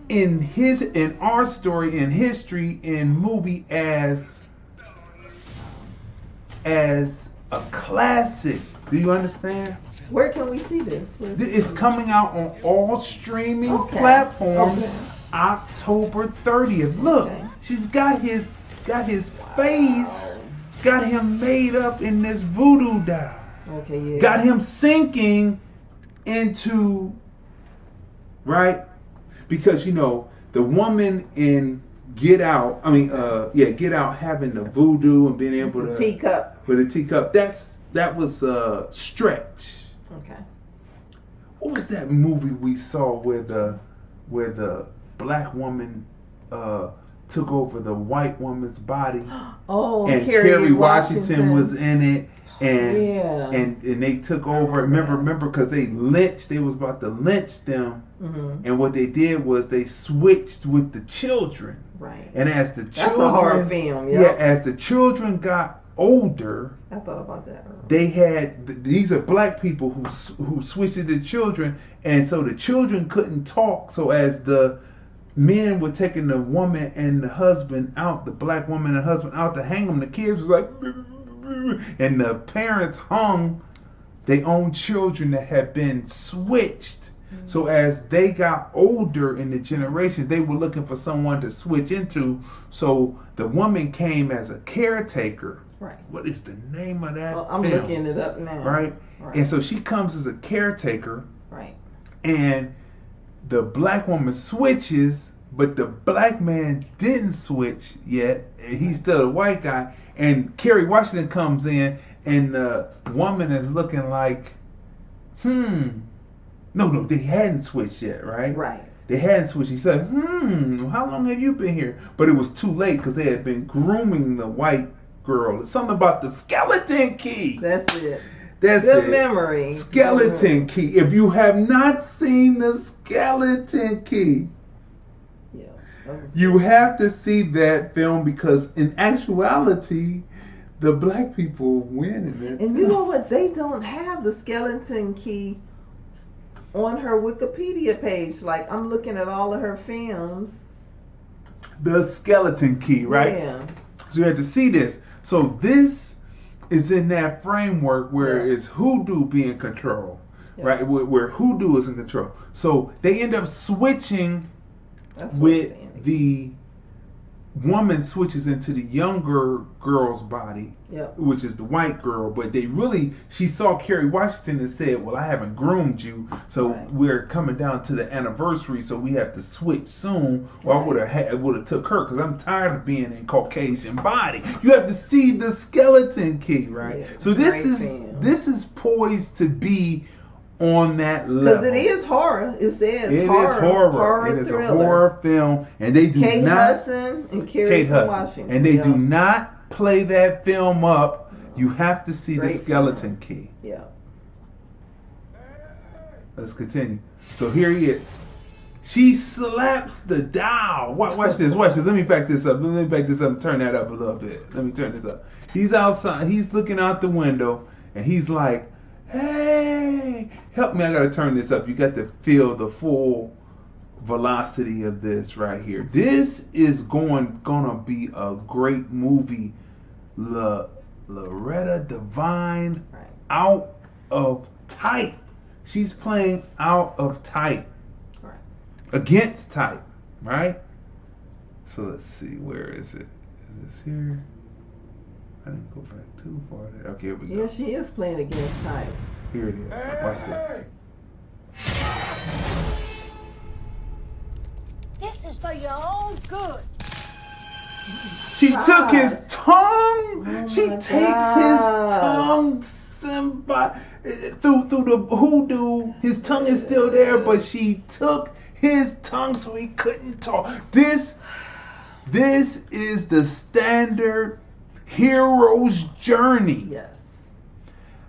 in our story, in history, in movie as a classic. Do you understand? Where can we see this? It's coming out on all streaming platforms October 30th. Look, she's got his face, got him made up in this voodoo doll. Okay, yeah. Got him sinking into, right? Because the woman in Get Out, Get Out having the voodoo and being able to teacup. With a teacup. That was a stretch. Okay. What was that movie we saw where the black woman took over the white woman's body? Oh, and Kerry Washington was in it. And they took over. Remember, because they was about to lynch them, and what they did was they switched with the children. Right. And as the children, that's a horror film. Yep. Yeah, as the children got older, I thought about that. They had these are black people who switched to the children, and so the children couldn't talk. So as the men were taking the woman and the husband out, the black woman and the husband out to hang them, the kids was like, and the parents hung their own children that had been switched. So as they got older in the generations, they were looking for someone to switch into. So the woman came as a caretaker. Right. What is the name of that? I'm film? looking it up now. Right? And so she comes as a caretaker. Right. And the black woman switches, but the black man didn't switch yet. He's still a white guy. And Kerry Washington comes in, and the woman is looking like, No, they hadn't switched yet, right? Right. They hadn't switched. He said, how long have you been here? But it was too late because they had been grooming the white girl. It's something about the skeleton key. That's it. That's Good it. memory. Skeleton key. If you have not seen the skeleton key, you have to see that film, because in actuality, the black people win in it. And you know what? They don't have the skeleton key on her Wikipedia page. Like, I'm looking at all of her films. The skeleton key, right? Yeah. So you have to see this. So this is in that framework where it's hoodoo being controlled, right? Where hoodoo is in control. So they end up switching with the woman switches into the younger girl's body, which is the white girl. But she saw Kerry Washington and said, well, I haven't groomed you, so we're coming down to the anniversary, so we have to switch soon, or I would have took her, because I'm tired of being in Caucasian body. You have to see the skeleton key, right? So this is poised to be on that level. Because it is horror. It says it horror. Is horror. It is a horror film, and they do Kate not. Hudson and Kerry Washington. And they do not play that film up. You have to see the skeleton key. Yeah. Let's continue. So here he is. She slaps the doll. Watch this. Watch this. Let me back this up. And turn that up a little bit. Let me turn this up. He's outside. He's looking out the window, and he's like, hey, help me, I gotta turn this up. You got to feel the full velocity of this right here. This is gonna be a great movie. Loretta Devine, Out of Type. She's playing out of type. Against type, right? So let's see, where is it? Is this here? I didn't go back too far there. Okay, here we go. Yeah, she is playing against type. Here it is. Watch this. This is for your own good. She took his tongue. She takes his tongue him through the hoodoo. His tongue is still there, but she took his tongue so he couldn't talk. This is the standard hero's journey. Yes.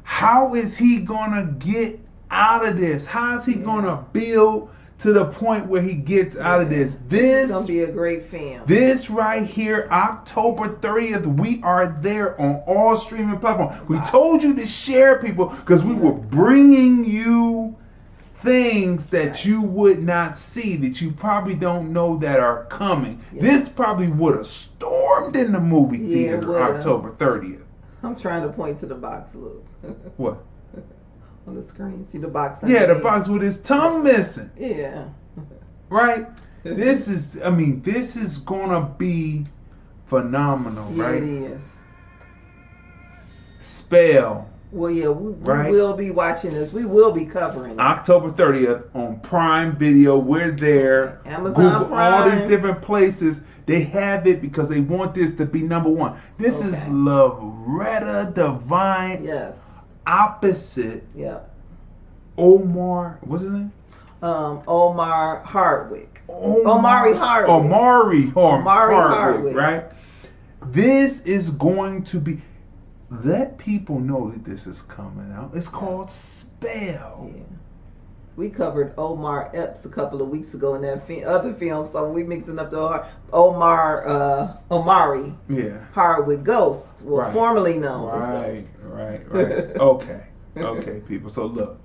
How is he gonna get out of this? How is he gonna build to the point where he gets out of this? This It's gonna be a great film. This right here, October 30th, we are there on all streaming platforms. We told you to share, people, because we were bringing you things that you would not see, that you probably don't know that are coming. Yes. This probably would have stormed in the movie Yeah, it theater would've. October 30th. I'm trying to point to the box, look. What? On the screen. See the box? Yeah, the box with his tongue missing. Yeah. Right? This is gonna be phenomenal, Yeah, right? it is. Spell. Well, yeah, we Right? will be watching this. We will be covering it. October 30th on Prime Video. We're there. Amazon Google, Prime. all these different places. They have it because they want this to be number one. This is Loretta Devine. Yes. Opposite. Yep. Omar. What's his name? Omar Hardwick. Omari Hardwick. Omari Hardwick. Hardwick. Right? This is going to be. Let people know that this is coming out. It's called Spell. Yeah. We covered Omar Epps a couple of weeks ago in that other film, so we mixing up the Omari Hardwick Ghost, well, formerly known as Ghost. Right. Okay, people. So look,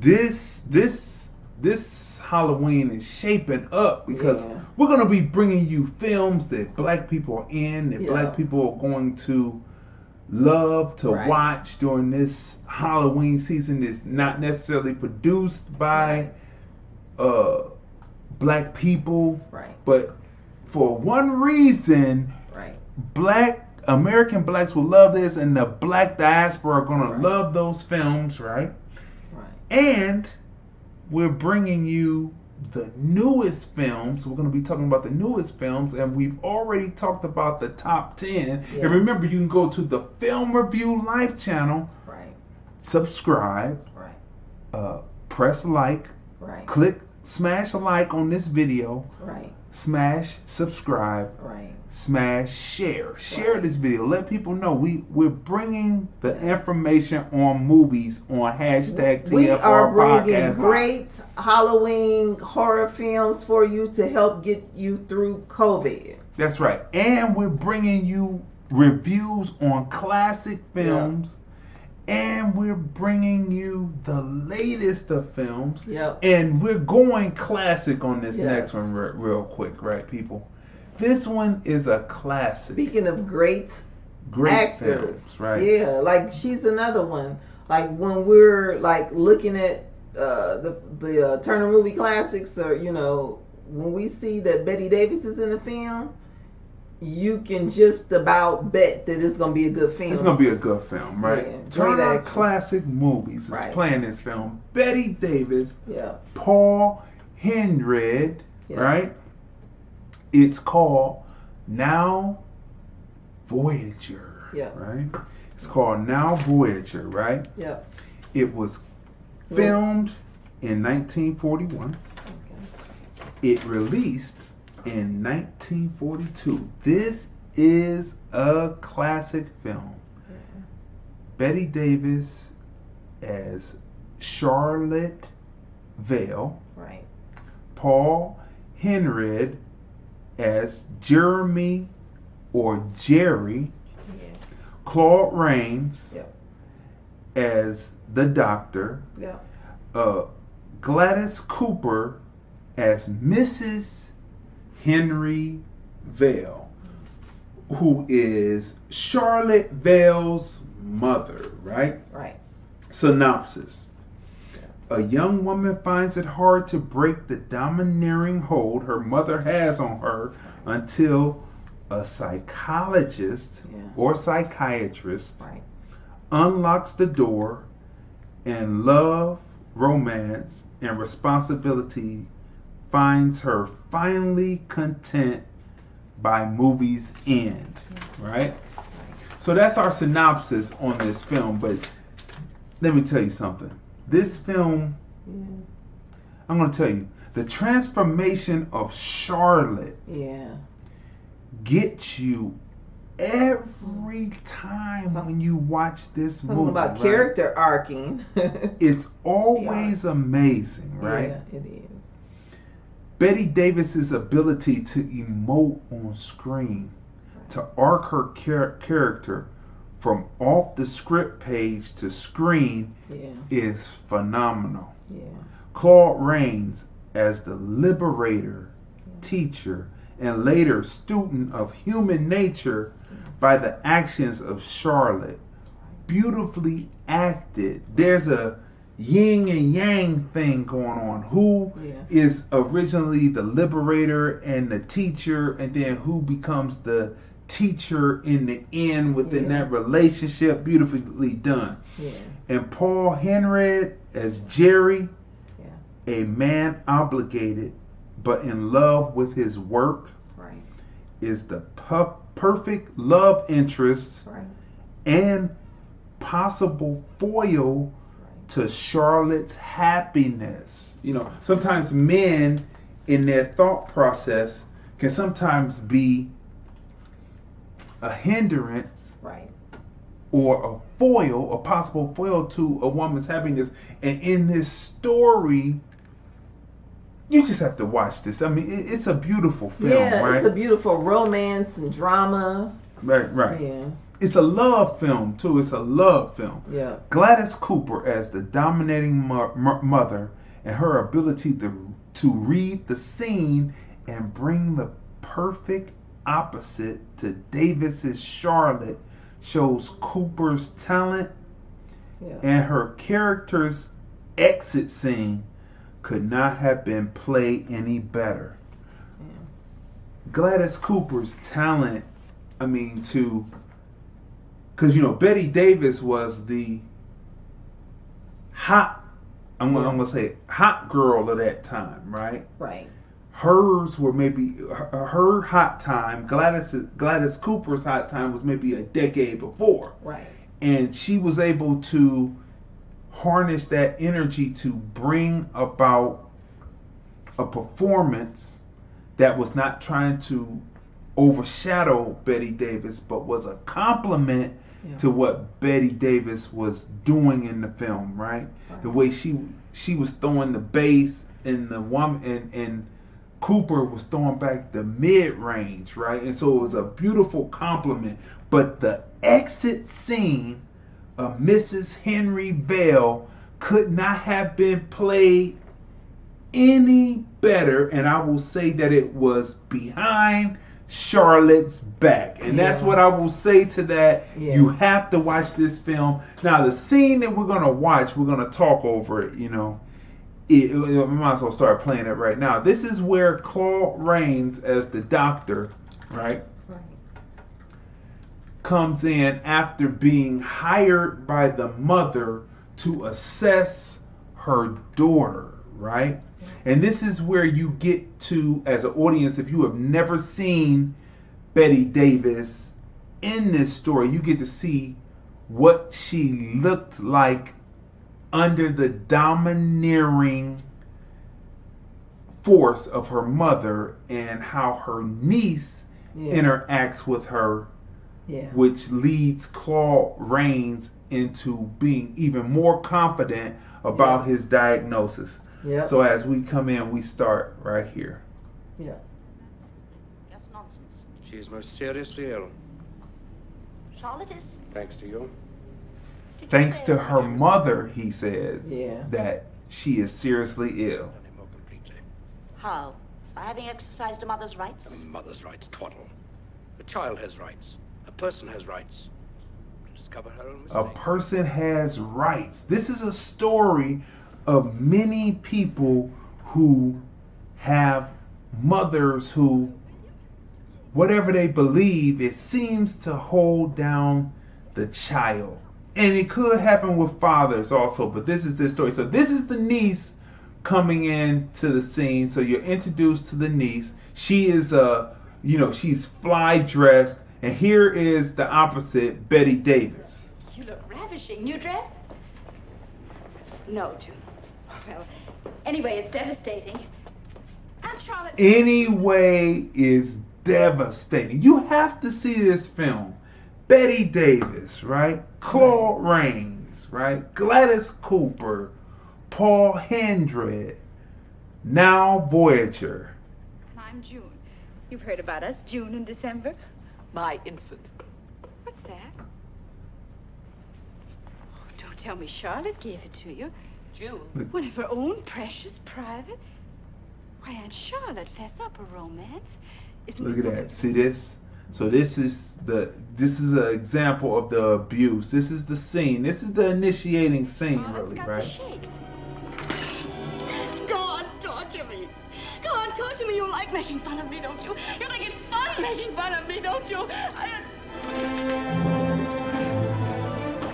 this Halloween is shaping up because we're gonna be bringing you films that Black people are in, that Black people are going to love to watch during this Halloween season. That's not necessarily produced by Black people, but for one reason, American Blacks will love this, and the Black diaspora are gonna love those films, right? And we're bringing you the newest films. We're going to be talking about the newest films, and we've already talked about the top 10. Yeah. And remember, you can go to the Film Review Live channel, subscribe, press like, smash like on this video, smash subscribe, smash share. Share this video. Let people know we're bringing the information on movies on hashtag TFR We are bringing Podcast. great Halloween horror films for you to help get you through COVID. That's right. And we're bringing you reviews on classic films. And we're bringing you the latest of films. And we're going classic on this next one real quick, right, people? This one is a classic. Speaking of great actors, films, right? Yeah, like she's another one. Like when we're like looking at the Turner Movie Classics, or when we see that Betty Davis is in a film, you can just about bet that it's gonna be a good film. It's gonna be a good film, right? Yeah, Turner Classic Movies is playing this film. Betty Davis, Yeah. Paul Henred, right? It's called Now Voyager, right? It's called Now Voyager, right? Yeah. It was filmed in 1941. It released in 1942. This is a classic film. Betty Davis as Charlotte Vale. Right. Paul Henred as Jeremy or Jerry. Claude Rains as the Doctor. Gladys Cooper as Mrs. Henry Vale, who is Charlotte Vale's mother, right? Right. Synopsis. A young woman finds it hard to break the domineering hold her mother has on her until a psychologist or psychiatrist unlocks the door, and love, romance, and responsibility finds her finally content by movie's end, right? So that's our synopsis on this film. But let me tell you something. This film, I'm going to tell you, the transformation of Charlotte gets you every time when you watch this movie. Something about character arcing. It's always amazing, right? Yeah, it is. Bette Davis's ability to emote on screen, to arc her character from off the script page to screen is phenomenal. Claude Rains as the liberator, teacher, and later student of human nature by the actions of Charlotte. Beautifully acted. There's a yin and yang thing going on. Who is originally the liberator and the teacher, and then who becomes the teacher in the end within that relationship. Beautifully done. And Paul Henreid as Jerry, a man obligated but in love with his work, is the perfect love interest and possible foil to Charlotte's happiness. You know, sometimes men in their thought process can sometimes be a hindrance or a foil, a possible foil to a woman's happiness. And in this story, you just have to watch this. I mean, it's a beautiful film, right? It's a beautiful romance and drama. Right. Yeah. It's a love film, too. It's a love film. Yeah. Gladys Cooper as the dominating mother and her ability to read the scene and bring the perfect opposite to Davis's Charlotte shows Cooper's talent, and her character's exit scene could not have been played any better. Gladys Cooper's talent, I mean, because you know Bette Davis was the hot, I'm gonna say hot girl of that time, right? Right. Hers were maybe her hot time. Gladys Cooper's hot time was maybe a decade before, right? And she was able to harness that energy to bring about a performance that was not trying to overshadow Bette Davis, but was a compliment to what Bette Davis was doing in the film, right? The way she was throwing the bass and the woman and Cooper was throwing back the mid-range, right? And so it was a beautiful compliment. But the exit scene of Mrs. Henry Vale could not have been played any better, and I will say that it was behind Charlotte's back. And that's what I will say to that. You have to watch this film. Now, the scene that we're going to watch, we're going to talk over it, you know. We might as well start playing it right now. This is where Claude Rains as the doctor, right, comes in after being hired by the mother to assess her daughter, right? And this is where you get to, as an audience, if you have never seen Bette Davis in this story, you get to see what she looked like under the domineering force of her mother and how her niece interacts with her, which leads Claude Rains into being even more confident about his diagnosis. So as we come in, we start right here. Just nonsense. She is most seriously ill. Charlotte is? Thanks to you. Thanks to her mother, he says, that she is seriously ill. How? By having exercised a mother's rights? A mother's rights, twaddle. A child has rights. A person has rights. To discover her own mistake. A person has rights. This is a story of many people who have mothers who, whatever they believe, it seems to hold down the child. And it could happen with fathers also, but this is this story. So this is the niece coming into the scene. So you're introduced to the niece. She is she's fly dressed, And here is the opposite, Betty Davis. You look ravishing. New dress? No, Jude. Well, anyway, it's devastating. Aunt Charlotte... Anyway is devastating. You have to see this film. Betty Davis, right? Claude Rains, right? Gladys Cooper, Paul Hendred, now Voyager. I'm June. You've heard about us, June and December. My infant. What's that? Oh, don't tell me Charlotte gave it to you. June. One of her own precious private. Why, Aunt Charlotte, fess up a romance. Look at that. See this? So this is an example of the abuse. This is the scene. This is the initiating scene, really, right? Go on, torture me. Go on, torture me. You like making fun of me, don't you? You think it's fun making fun of me, don't you?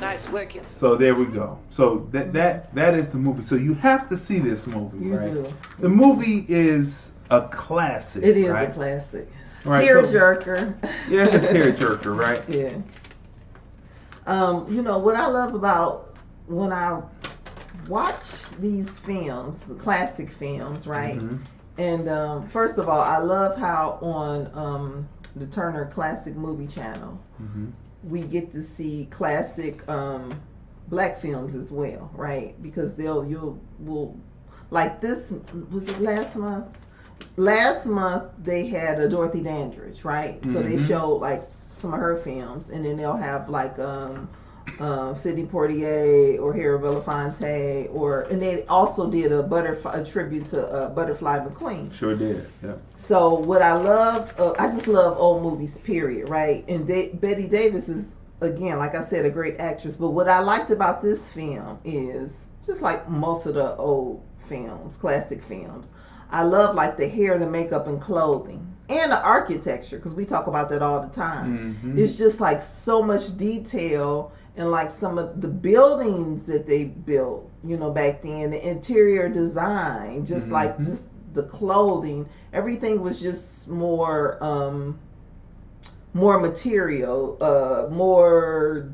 Nice working. So there we go. So that is the movie. So you have to see this movie, You right? do. The movie is a classic. It is right? a classic. Right, Tearjerker. Yeah, it's a tearjerker, right? Yeah. You know what I love about when I watch these films, the classic films, right? Mm-hmm. And first of all, I love how on the Turner Classic Movie Channel, we get to see classic black films as well, right? Because we'll like this, was it last month? Last month they had a Dorothy Dandridge, right? So they showed like some of her films, and then they'll have like Sidney Poitier or Harry Belafonte, and they also did a tribute to Butterfly McQueen. Sure did. Yeah. So what I love, I just love old movies, period, right? And Betty Davis is, again, like I said, a great actress. But what I liked about this film is, just like most of the old films, classic films, I love like the hair, the makeup, and clothing, and the architecture, because we talk about that all the time. It's just like so much detail, and like some of the buildings that they built, you know, back then, the interior design, just like just the clothing, everything was just more material,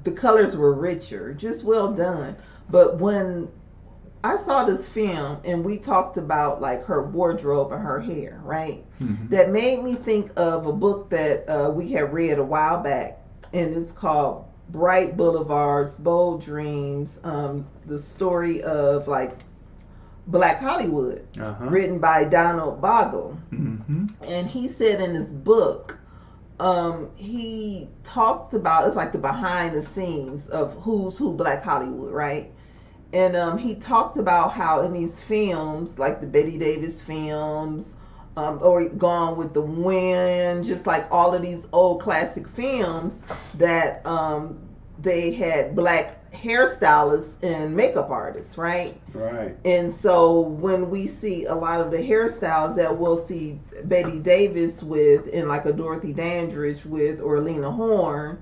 the colors were richer, just well done. But when I saw this film and we talked about like her wardrobe and her hair, right? That made me think of a book that we had read a while back, and it's called Bright Boulevards, Bold Dreams, the story of like Black Hollywood, written by Donald Bogle. And he said in his book, he talked about, it's like the behind the scenes of who's who Black Hollywood, right? And he talked about how in these films, like the Betty Davis films, or Gone with the Wind, just like all of these old classic films, that they had black hairstylists and makeup artists, right? Right. And so when we see a lot of the hairstyles that we'll see Betty Davis with, and like a Dorothy Dandridge with, or Lena Horne,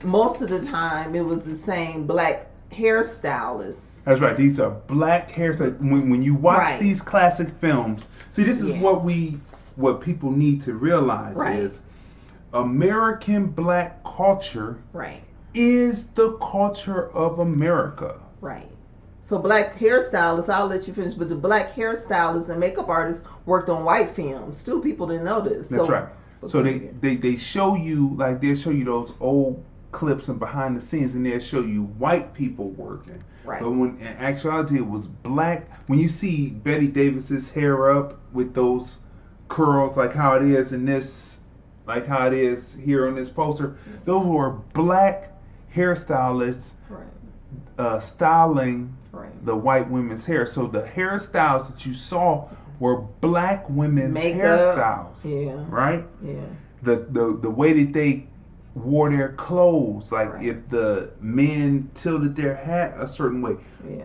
most of the time it was the same black hairstylists. That's right. These are black hairstylists. When you watch these classic films, see, this is what people need to realize is American black culture is the culture of America. Right. So black hairstylists, I'll let you finish, but the black hairstylists and makeup artists worked on white films. Still, people didn't know this. That's right. So they show you, like, they'll show you those old clips and behind the scenes, and they'll show you white people working. Right. But when in actuality it was black. When you see Betty Davis's hair up with those curls, like how it is in this, like how it is here on this poster, those were black hairstylists styling the white women's hair. So the hairstyles that you saw were black women's hairstyles. Yeah. Right? Yeah. The way that they wore their clothes, like if the men tilted their hat a certain way,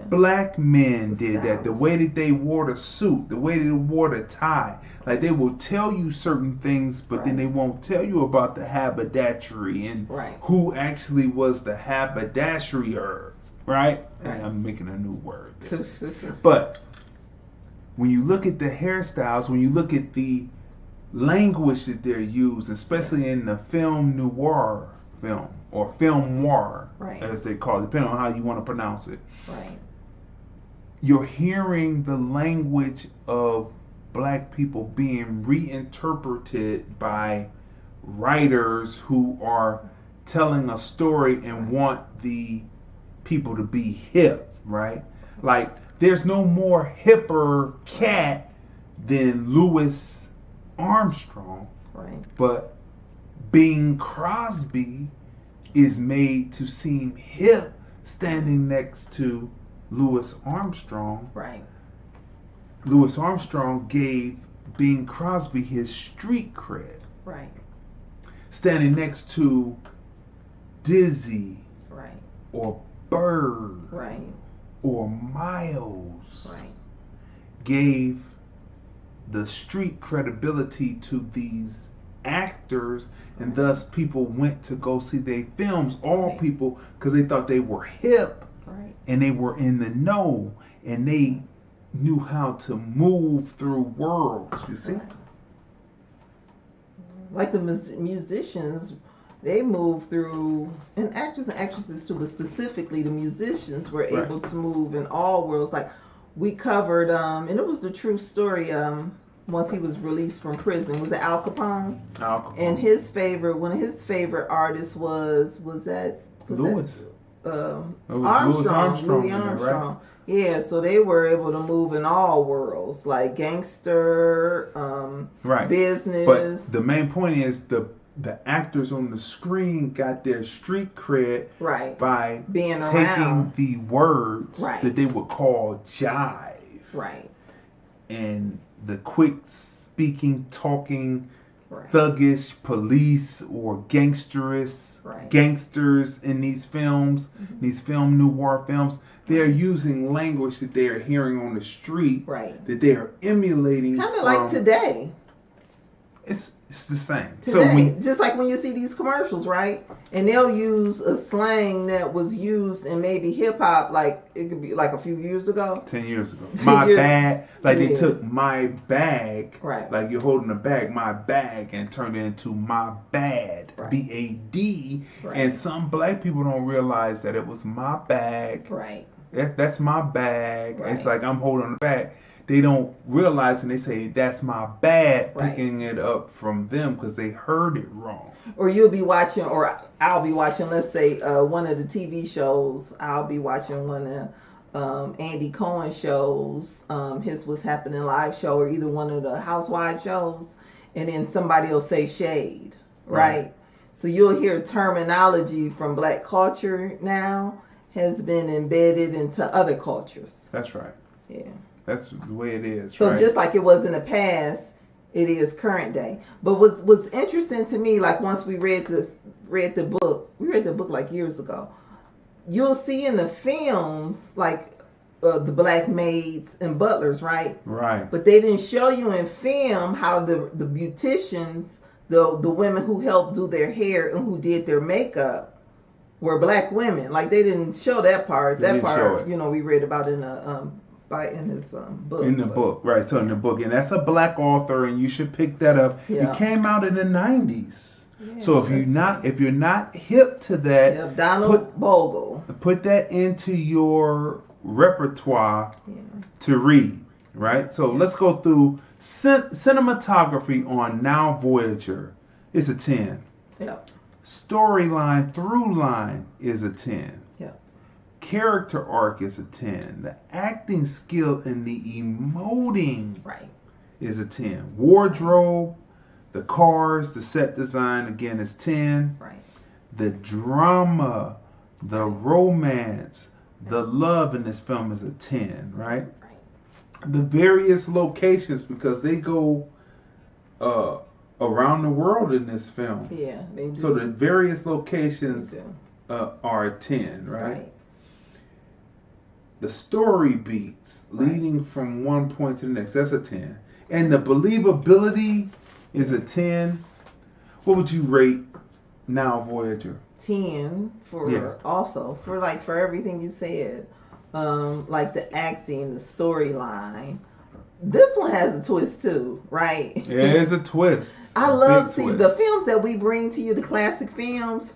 black men did that. The way that they wore the suit, the way that they wore the tie, like they will tell you certain things, but then they won't tell you about the haberdashery and who actually was the haberdasherer, right? I'm making a new word there. But when you look at the hairstyles, when you look at the language that they're used, especially in the film noir film, or film noir, as they call it, depending on how you want to pronounce it. Right. You're hearing the language of black people being reinterpreted by writers who are telling a story and want the people to be hip, right? Like, there's no more hipper cat than Louis Armstrong, right? But Bing Crosby is made to seem hip standing next to Louis Armstrong. Right. Louis Armstrong gave Bing Crosby his street cred. Right. Standing next to Dizzy. Right. Or Bird. Right. Or Miles. Right. Gave the street credibility to these actors, and thus people went to go see their films, all people, because they thought they were hip, and they were in the know, and they knew how to move through worlds, you see? Like the musicians, they moved through, and actors and actresses too, but specifically the musicians were able to move in all worlds. Like, we covered, and it was the true story, once he was released from prison, was it Al Capone? Al Capone. And his favorite, one of his favorite artists was Louis. Armstrong. Louis Armstrong. Right? Yeah, so they were able to move in all worlds, like gangster, business. But the main point is the actors on the screen got their street cred by being taking around the words that they would call jive. Right. And the quick speaking, talking, thuggish police or gangsters in these films, these film noir films, they're using language that they're hearing on the street, that they are emulating. Kind of like today. It's the same. Today, just like when you see these commercials, right? And they'll use a slang that was used in maybe hip hop, like it could be like a few years ago. 10 years ago. My bag, like they took my bag, like you're holding a bag, my bag, and turned it into my bad, B-A-D. And some black people don't realize that it was my bag. Right. That's my bag. It's like I'm holding the bag. They don't realize, and they say, that's my bad, picking it up from them because they heard it wrong. Or you'll be watching, or I'll be watching, let's say, one of the TV shows. I'll be watching one of Andy Cohen's shows, his What's Happening Live show, or either one of the Housewives shows, and then somebody will say shade, right? So you'll hear terminology from black culture now has been embedded into other cultures. That's right. Yeah. That's the way it is. So just like it was in the past, it is current day. But what's interesting to me, like once we read the book, we read the book like years ago. You'll see in the films like the black maids and butlers, right? Right. But they didn't show you in film how the beauticians, the women who helped do their hair and who did their makeup were black women. Like they didn't show that part. That part, you know, we read about in a in his book. In the book, right? So in the book, and that's a black author, and you should pick that up. Yeah. It came out in the 90s. Yeah, so if you're not hip to that, Donald Bogle, put that into your repertoire to read, right? So let's go through cinematography on Now Voyager. It's a 10. Yep. Storyline through line is a 10. Yep. Character arc is a 10. The acting skill and the emoting is a 10. Wardrobe, the cars, the set design, again, is 10. Right. The drama, the romance, the love in this film is a 10, right? The various locations, because they go around the world in this film. Yeah, they do. So the various locations are a 10, right? The story beats leading from one point to the next, that's a 10. And the believability is a 10. What would you rate Now Voyager? 10 for also for everything you said. Like the acting, the storyline, this one has a twist too, right? Yeah, it's a twist. I love Big twist. the films that we bring to you, the classic films,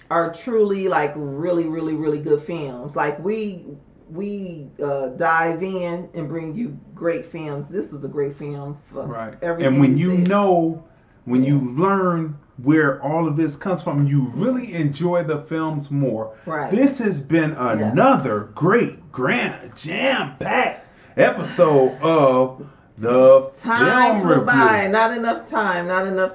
are truly like really, really, really good films. Like we dive in and bring you great films. This was a great film for everything. And when you know, when you learn where all of this comes from, you really enjoy the films more. Right. This has been another great, grand, jam-packed episode of the Time Film flew Review. by. Not enough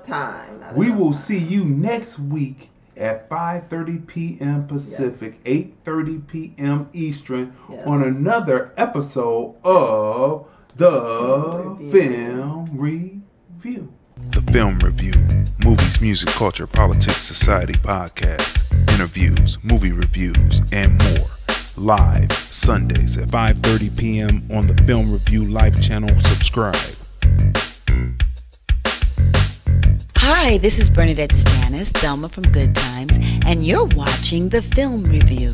time. We will see you next week at 5:30 p.m. Pacific, 8:30 p.m. Eastern on another episode of the Film Review. The Film Review, movies, music, culture, politics, society podcast, interviews, movie reviews, and more. Live Sundays at 5:30 p.m. on the Film Review Live channel. Subscribe. Hi, this is Bernadette Stannis, Thelma from Good Times, and you're watching The Film Review.